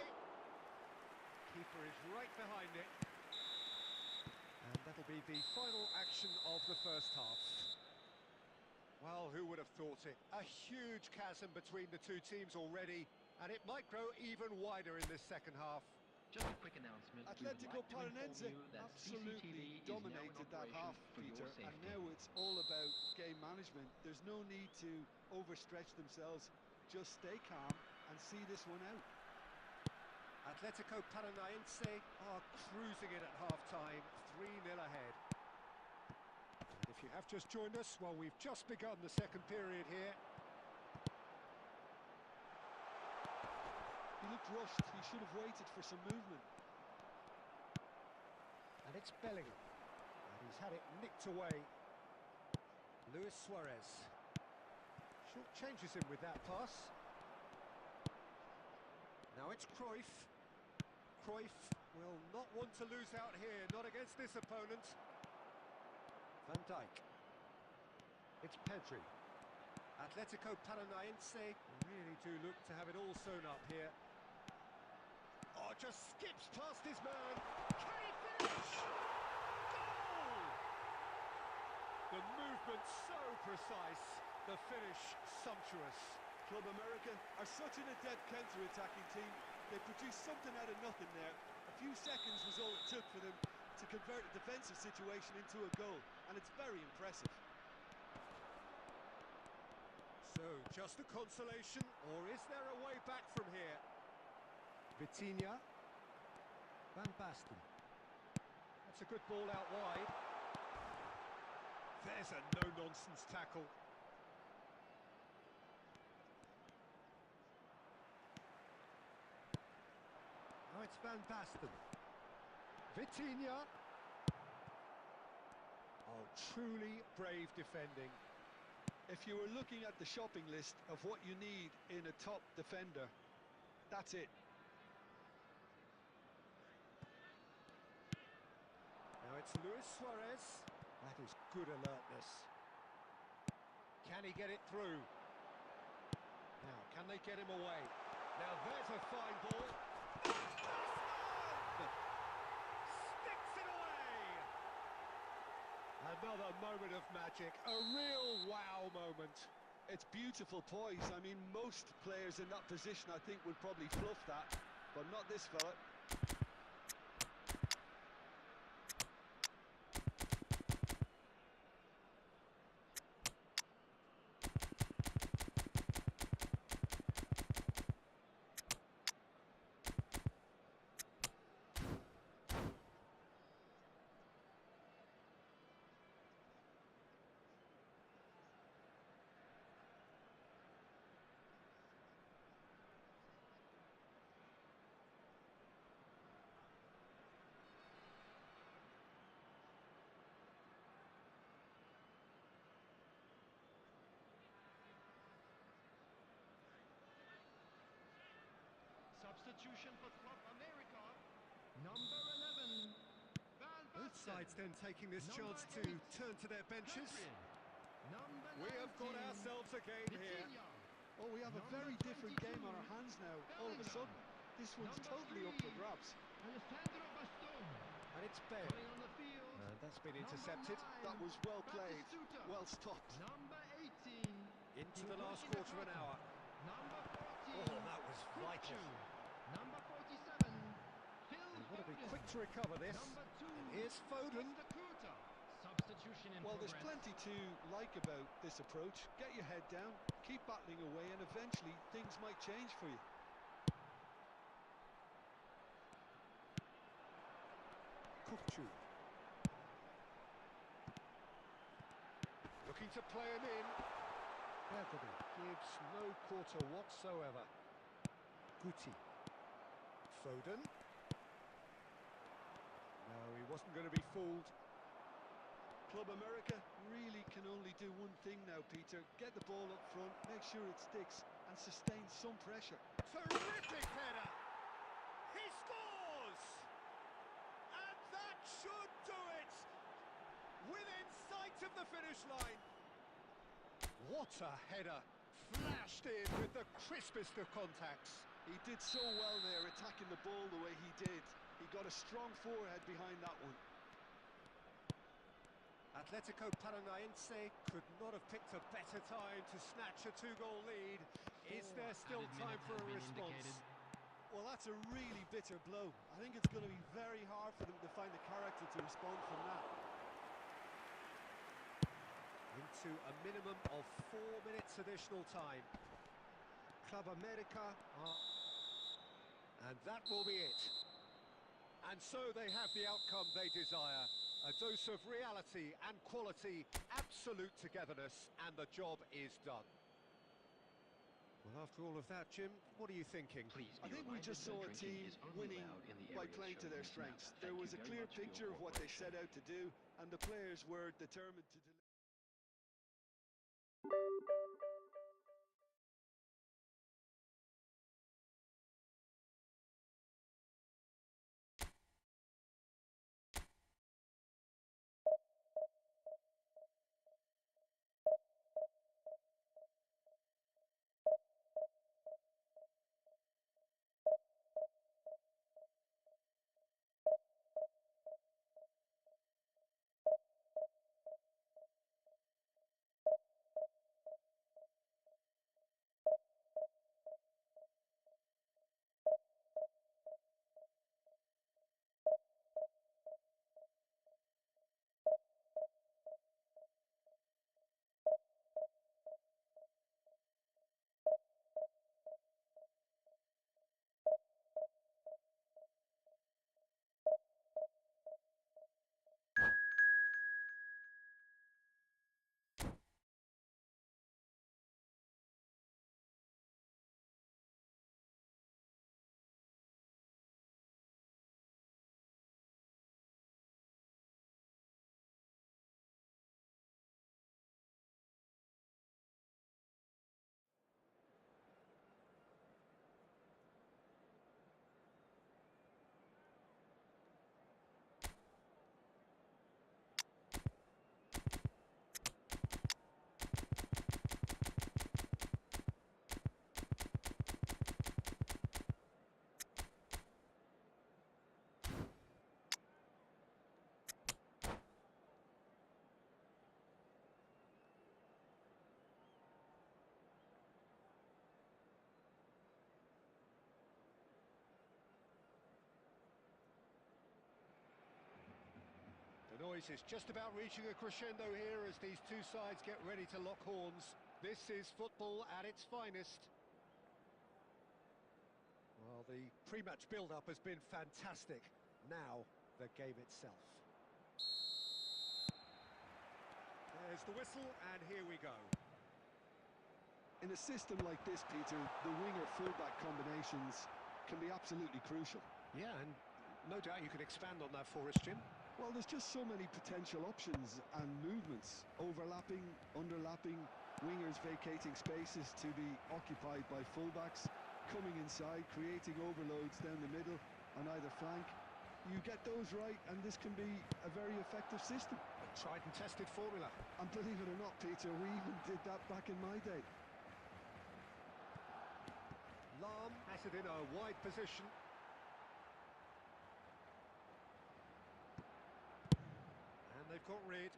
Keeper is right behind it. And that'll be the final action of the first half. Well, who would have thought it? A huge chasm between the two teams already, and it might grow even wider in this second half. Just a quick announcement. Atletico Paranaense absolutely dominated that half, Peter, and now it's all about game management. There's no need to overstretch themselves. just stay calm and see this one out. Atletico Paranaense are cruising it at half-time, 3-0 ahead. And if you have just joined us, well, we've just begun the second period here. He looked rushed, he should have waited for some movement. And it's Bellingham, and he's had it nicked away. Luis Suarez short changes him with that pass. Now it's Cruyff. Cruyff will not want to lose out here, not against this opponent. Van Dijk. It's Pedri. Atletico Paranaense really do look to have it all sewn up here. Oh, just skips past his man. Can he finish? Goal! The movement so precise, the finish sumptuous. Club America are such an adept counter-attacking team. They produced something out of nothing there. A few seconds was all it took for them to convert a defensive situation into a goal, and it's very impressive. So, just a consolation, or is there a way back from here? Vitinha. Van Basten. That's a good ball out wide. There's a no-nonsense tackle. Now it's Van Basten. Vitinha. Oh, truly brave defending. If you were looking at the shopping list of what you need in a top defender, that's it. Now it's Luis Suarez. That is good alertness. Can he get it through? Now, can they get him away? Now there's a fine ball. Sticks it away! Another moment of magic, a real wow moment. It's beautiful poise. I mean, most players in that position, I think, would probably fluff that, but not this fella. Substitution for Club America. Number 11. Van Both Basten. sides then taking this Number chance to 8, turn to their benches. Pedri. Number We have got 19, ourselves a game here. Vitinha. Oh, we have a Number very different game on our 22, hands now. All of a Bellingham. sudden, this one's Number totally up for 3, grabs. Alessandro Baston. And it's Bale. Coming on the field. And that's been Number intercepted. 9, That was well played, Batistuta. well stopped. Number 18. Into the last Timothy quarter of an Nakata. hour. Number 14. Oh, that was vital. Kukçu. Number 47. Phil They've got to be Foden. quick to recover this. Number 2. And here's Foden. Costa. Substitution in Well, there's progress. plenty to like about this approach. Get your head down, keep battling away, and eventually things might change for you. Kukçu. Looking to play him in. Bergkamp gives no quarter whatsoever. Guti. Foden. No, he wasn't going to be fooled. Club America really can only do one thing now, Peter. Get the ball up front, make sure it sticks, and sustain some pressure. Terrific header! He scores! And that should do it! Within sight of the finish line. What a header! Flashed in with the crispest of contacts. He did so well there, attacking the ball the way he did. He got a strong forehead behind that one. Atletico Paranaense could not have picked a better time to snatch a two-goal lead. Is there still time for a response? Well, that's a really bitter blow. I think it's going to be very hard for them to find the character to respond from that. Into a minimum of 4 minutes additional time. Club America are... And that will be it. And so they have the outcome they desire. A dose of reality and quality, absolute togetherness, and the job is done. Well, after all of that, Jim, what are you thinking? Please I think we just saw a team winning by playing to their strengths. There was a clear picture of what they set out to do, and the players were determined to deliver. The noise is just about reaching a crescendo here as these two sides get ready to lock horns. This is football at its finest. Well, the pre-match build-up has been fantastic. Now, the game itself. There's the whistle, and here we go. In a system like this, Peter, the winger-fullback combinations can be absolutely crucial. Yeah, and no doubt you can expand on that for us, Jim. Well, there's just so many potential options and movements. Overlapping, underlapping, wingers vacating spaces to be occupied by fullbacks, coming inside, creating overloads down the middle on either flank. You get those right, and this can be a very effective system. A tried and tested formula. And believe it or not, Peter, we even did that back in my day. Lahm has it in a wide position. And they've got rid.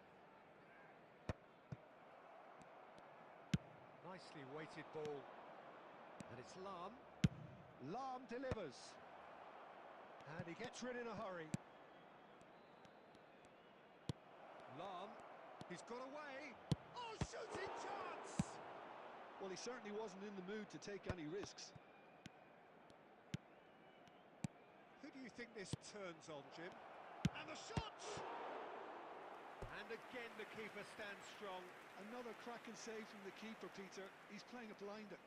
Nicely weighted ball. And it's Lahm. Lahm delivers. And he gets rid in a hurry. Lahm, he's got away. Oh, shooting chance! Well, he certainly wasn't in the mood to take any risks. Who do you think this turns on, Jim? And the shots! And again the keeper stands strong. Another cracking save from the keeper, Peter. He's playing a blinder.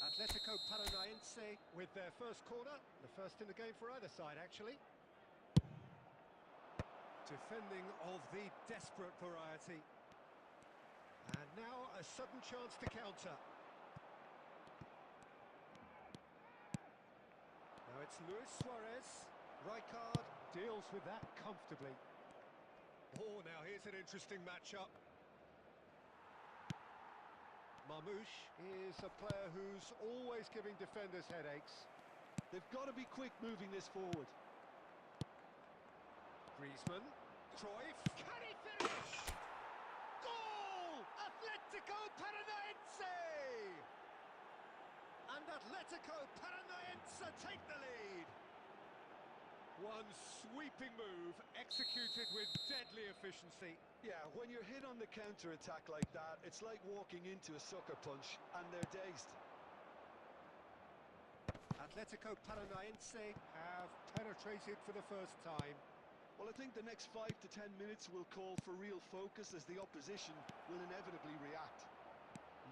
Atletico Paranaense with their first corner. The first in the game for either side, actually. Defending of the desperate variety. And now a sudden chance to counter. Now it's Luis Suarez. Rijkaard deals with that comfortably. Oh, now here's an interesting matchup. Marmoush is a player who's always giving defenders headaches. They've got to be quick moving this forward. Griezmann. Cruyff. Can he finish? Goal! Atletico Paranaense! And Atletico Paranaense take the lead. One sweeping move, executed with deadly efficiency. Yeah, when you're hit on the counter-attack like that, it's like walking into a sucker punch and they're dazed. Atletico Paranaense have penetrated for the first time. Well, I think the next 5 to 10 minutes will call for real focus as the opposition will inevitably react.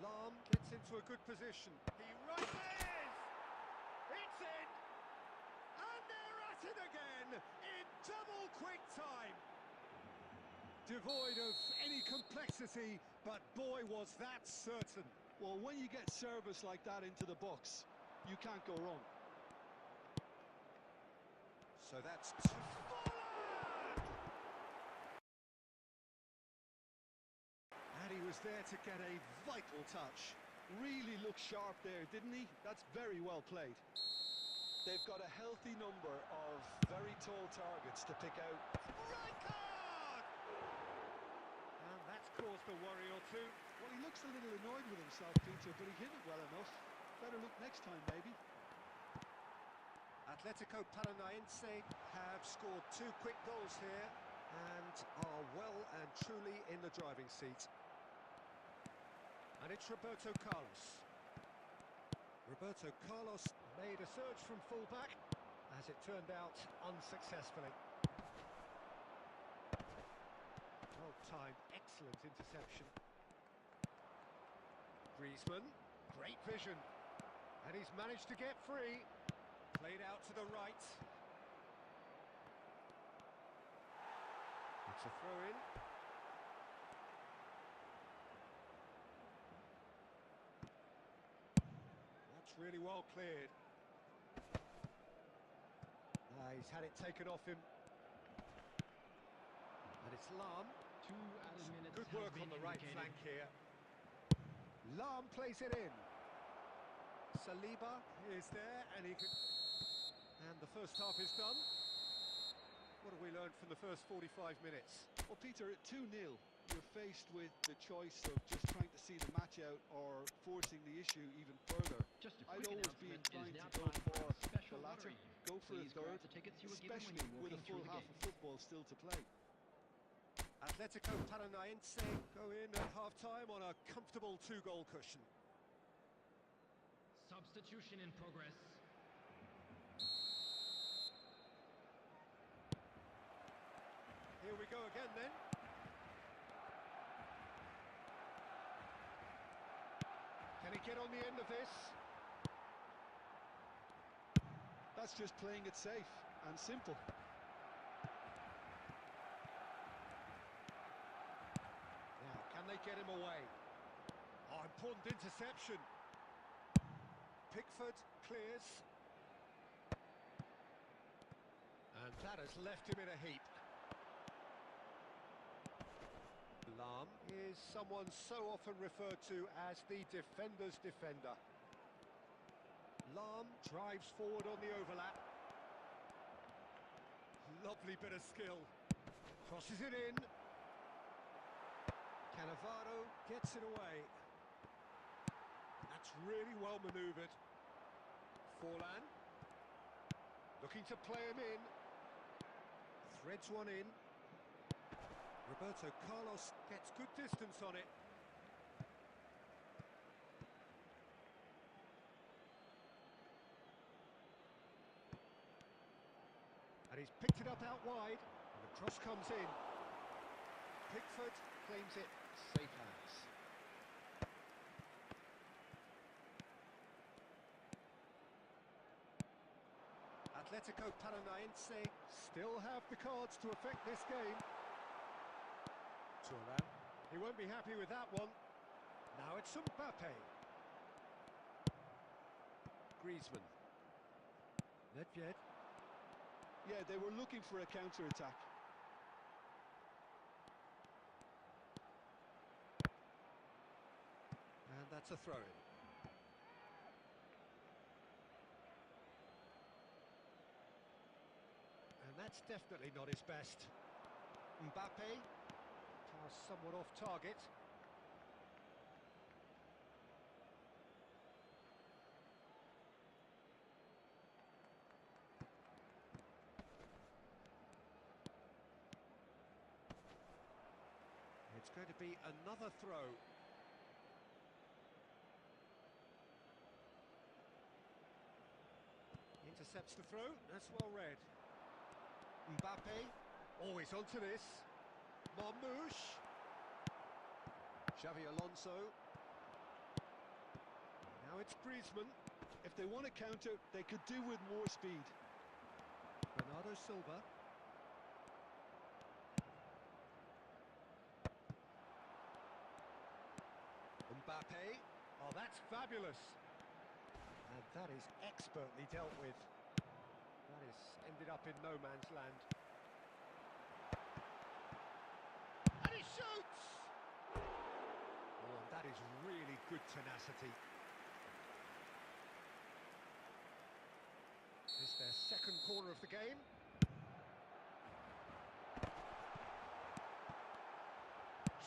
Lam gets into a good position. He right is! It's in! And they're at it again in double quick time. Devoid of any complexity, but boy was that certain. Well, when you get service like that into the box, you can't go wrong. So that's and he was there to get a vital touch. Really looked sharp there, didn't he? That's very well played. They've got a healthy number of very tall targets to pick out. Right card! And that's caused a worry or two. Well, he looks a little annoyed with himself, Peter, but he hit it well enough. Better look next time, maybe. Atletico Paranaense have scored 2 quick goals here and are well and truly in the driving seat. And it's Roberto Carlos. Roberto Carlos made a surge from fullback, as it turned out unsuccessfully. Well-timed, excellent interception. Griezmann, great vision, and he's managed to get free. Played out to the right. It's a throw-in. That's really well cleared. He's had it taken off him. And it's Lam. 2 added minutes. Good have work been on the right indicated. flank here. Lam plays it in. Saliba is there, and he could... And the first half is done. What have we learned from the first 45 minutes? Well, Peter, at 2-0, you're faced with the choice of just trying to see the match out or forcing the issue even further. Just a I'd quick always be announcement. It is inclined now to go time for a special the latter, lottery. go for a Please grab third, the tickets you were given when especially you were with a walking full through the half of gates. football still to play. Atletico Paranaense go in at half-time on a comfortable 2-goal cushion. Substitution in progress. Here we go again then. Can he get on the end of this? That's just playing it safe and simple. Now, can they get him away? Oh, important interception. Pickford clears. And that has left him in a heap. Lam is someone so often referred to as the defender's defender. Lam drives forward on the overlap. Lovely bit of skill. Crosses it in. Cannavaro gets it away. That's really well manoeuvred. Forlan looking to play him in. Threads one in. Roberto Carlos gets good distance on it. And he's picked it up out wide, and the cross comes in. Pickford claims it, safe hands. Atletico Paranaense still have the cards to affect this game. Thuram, he won't be happy with that one. Now it's Mbappe. Griezmann. Nedved. Yeah, they were looking for a counter-attack. And that's a throw-in. And that's definitely not his best. Mbappe, pass somewhat off target. going to be another throw. Intercepts the throw, that's well read. Mbappe, always onto this. Marmoush. Xavi Alonso. Now it's Griezmann. If they want to counter, they could do with more speed. Bernardo Silva. Mbappe. Oh, that's fabulous. And that is expertly dealt with. That has ended up in no man's land. And he shoots! Oh, and that is really good tenacity. It's their second corner of the game.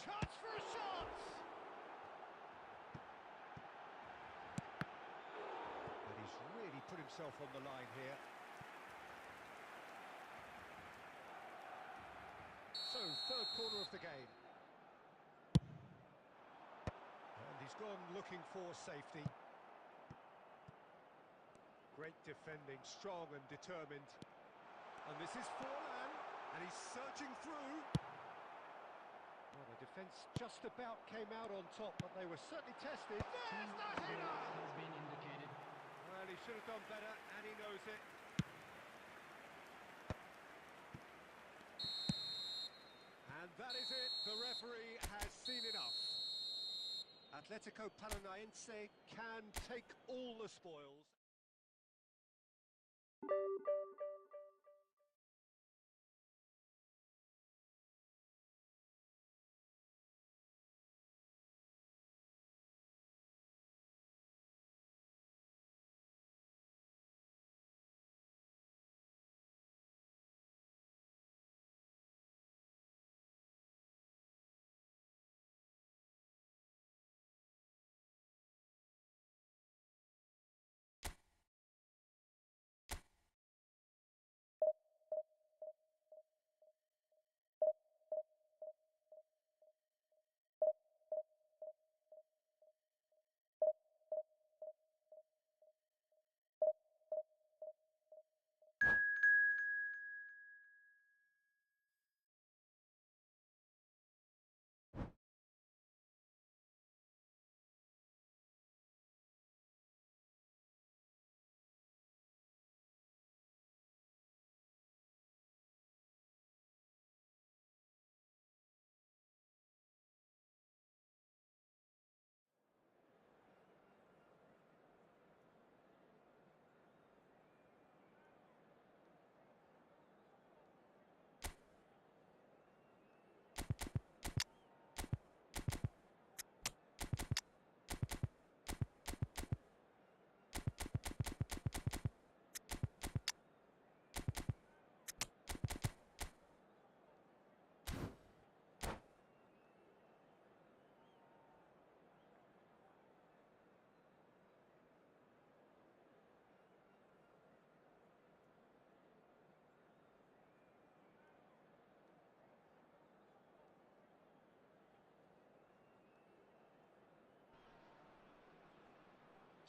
Chance for a shot! And he's really put himself on the line here. So, third corner of the game. And he's gone looking for safety. Great defending, strong and determined. And this is Forlan, and he's searching through. Well, the defence just about came out on top, but they were certainly tested. There's the header! Has been indicated. Well, he should have done better, and he knows it. And that is it. The referee has seen enough. Atletico Paranaense can take all the spoils.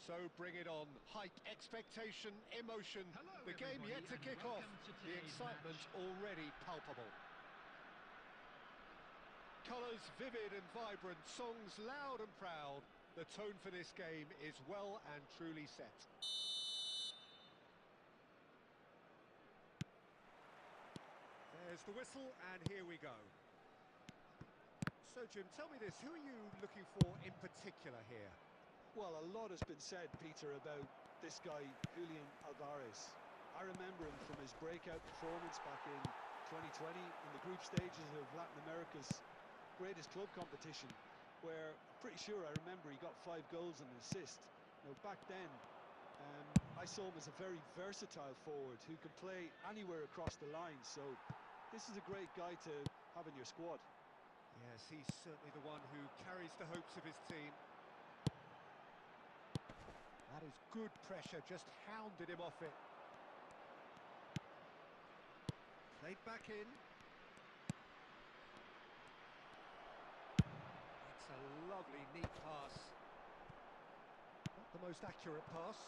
So bring it on. Hype, expectation, emotion. Hello, The game yet to everybody, kick and off. welcome to The today's excitement match. already palpable. Colours vivid and vibrant, songs loud and proud. The tone for this game is well and truly set. There's the whistle, and here we go. So, Jim, tell me this. Who are you looking for in particular here? Well, a lot has been said, Peter, about this guy, Julian Alvarez. I remember him from his breakout performance back in 2020 in the group stages of Latin America's greatest club competition, where I'm pretty sure I remember he got 5 goals and an assist. Now, back then, I saw him as a very versatile forward who could play anywhere across the line, so this is a great guy to have in your squad. Yes, he's certainly the one who carries the hopes of his team. That is good pressure, just hounded him off it. Played back in. a lovely, neat pass. Not the most accurate pass.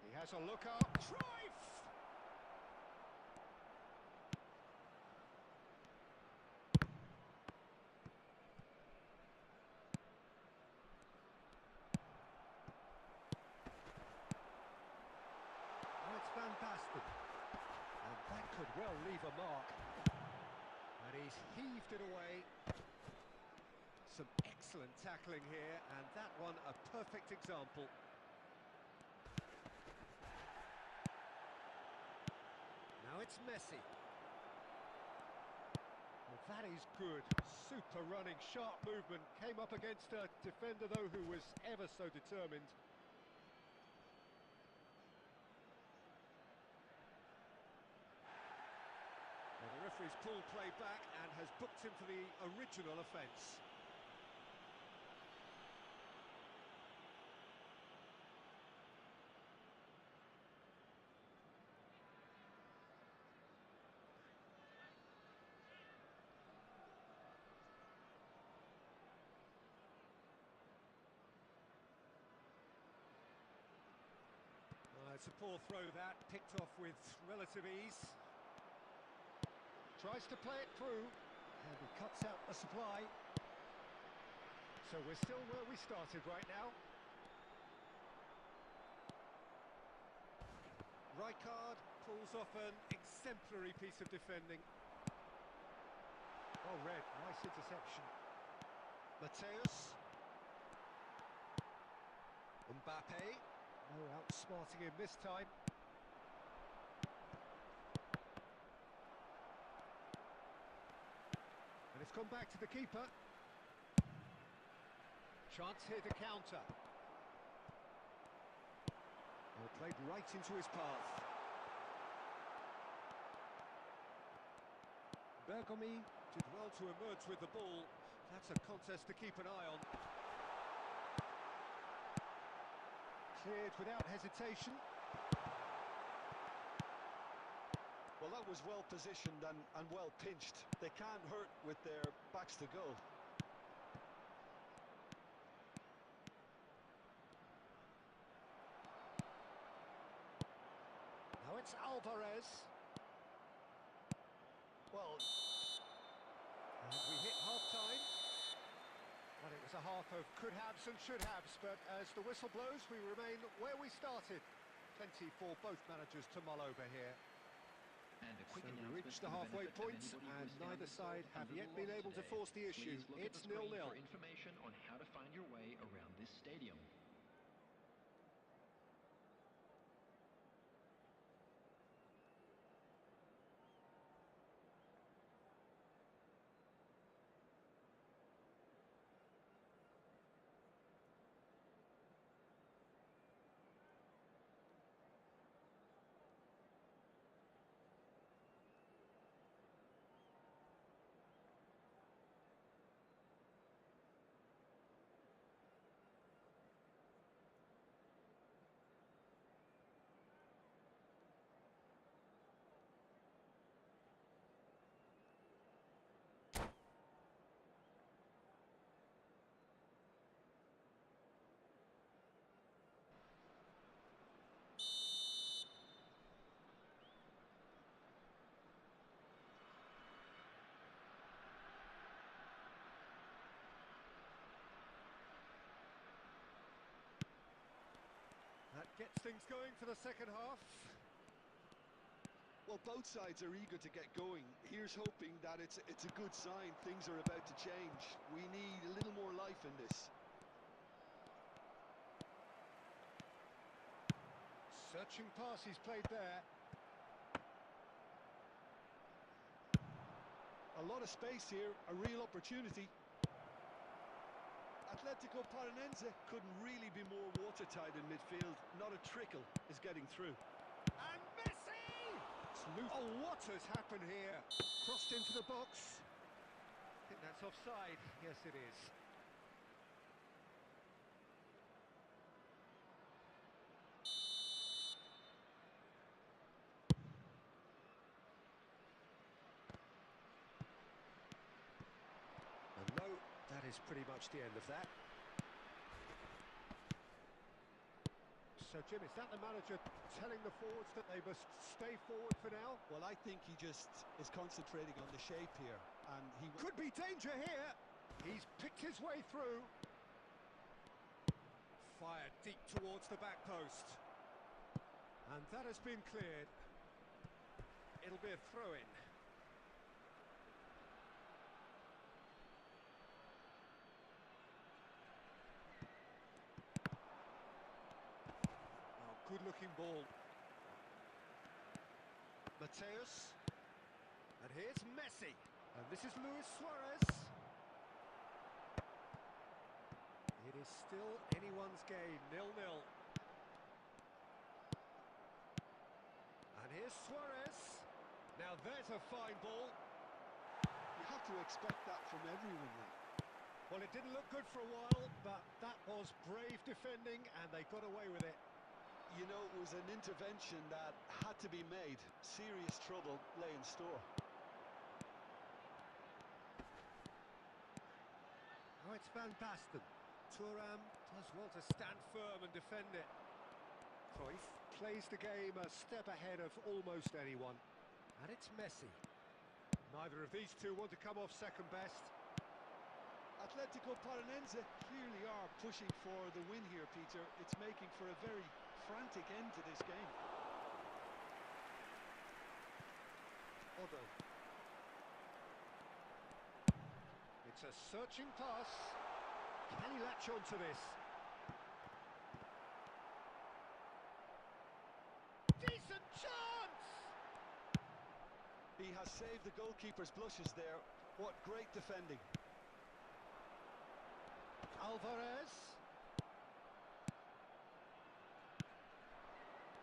He has a look up. Drive! Oh, it's Van Basten. And that could well leave a mark. And he's heaved it away. Some excellent tackling here, and that one a perfect example. Now it's Messi. Well, that is good. Super running, sharp movement. Came up against a defender, though, who was ever so determined. Well, the referee's pulled play back and has booked him for the original offence. It's a poor throw that, picked off with relative ease. Tries to play it through, and he cuts out the supply. So we're still where we started right now. Rijkaard pulls off an exemplary piece of defending. Well read, nice interception. Mateus. Mbappe. No outsmarting him this time. And it's come back to the keeper. Chance here to counter. Well, played right into his path. Bergomi did well to emerge with the ball. That's a contest to keep an eye on. Cleared without hesitation. Well, that was well positioned and well pinched. They can't hurt with their backs to goal. Now it's Alvarez. Well, and we hit half-time. Well, it was a half of could-haves and should-haves, but as the whistle blows, we remain where we started. Plenty for both managers to mull over here. And a quick So we announcement reached for the halfway benefit of point, anybody and who's found neither themselves side a have yet little been lost able to today. force the issue. Please look at It's the screen 0-0. for information on how to find your way around this stadium. That gets things going for the second half. Well, both sides are eager to get going. Here's hoping that it's a good sign. Things are about to change. We need a little more life in this. Searching pass he's played there. A lot of space here, a real opportunity. Atletico Paranense couldn't really be more watertight in midfield. Not a trickle is getting through. And Messi! Oh, what has happened here? Crossed into the box. I think that's offside. Yes, it is. is pretty much the end of that. So, Jim, is that the manager telling the forwards that they must stay forward for now? Well, I think he just is concentrating on the shape here, and he Could be danger here. He's picked his way through. Fired deep towards the back post. And that has been cleared. It'll be a throw-in. Oh, good-looking ball. Mateus. And here's Messi. And this is Luis Suarez. It is still anyone's game, 0-0. And here's Suarez. Now there's a fine ball. You have to expect that from everyone now. Well, it didn't look good for a while, but that was brave defending, and they got away with it. You know, it was an intervention that had to be made. Serious trouble lay in store. Oh, it's Van Basten. Thuram does well to stand firm and defend it. Cruyff plays the game a step ahead of almost anyone. And it's Messi. Neither of these two want to come off second best. Atletico Paranense clearly are pushing for the win here, Peter. It's making for a very frantic end to this game. Odo. It's a searching pass. Can he latch onto this? Decent chance! He has saved the goalkeeper's blushes there. What great defending. Alvarez.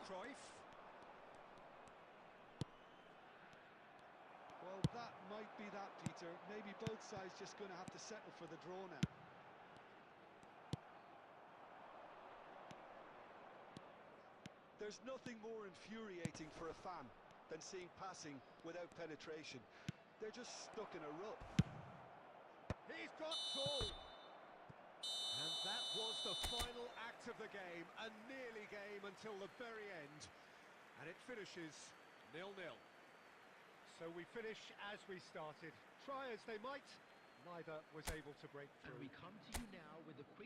Cruyff. Well, that might be that, Peter. Maybe both sides just going to have to settle for the draw now. There's nothing more infuriating for a fan than seeing passing without penetration. They're just stuck in a rut. He's got goal! And that was the final act of the game, a nearly game until the very end. And it finishes 0-0. So we finish as we started. Try as they might, neither was able to break And through. we come to you now with a quick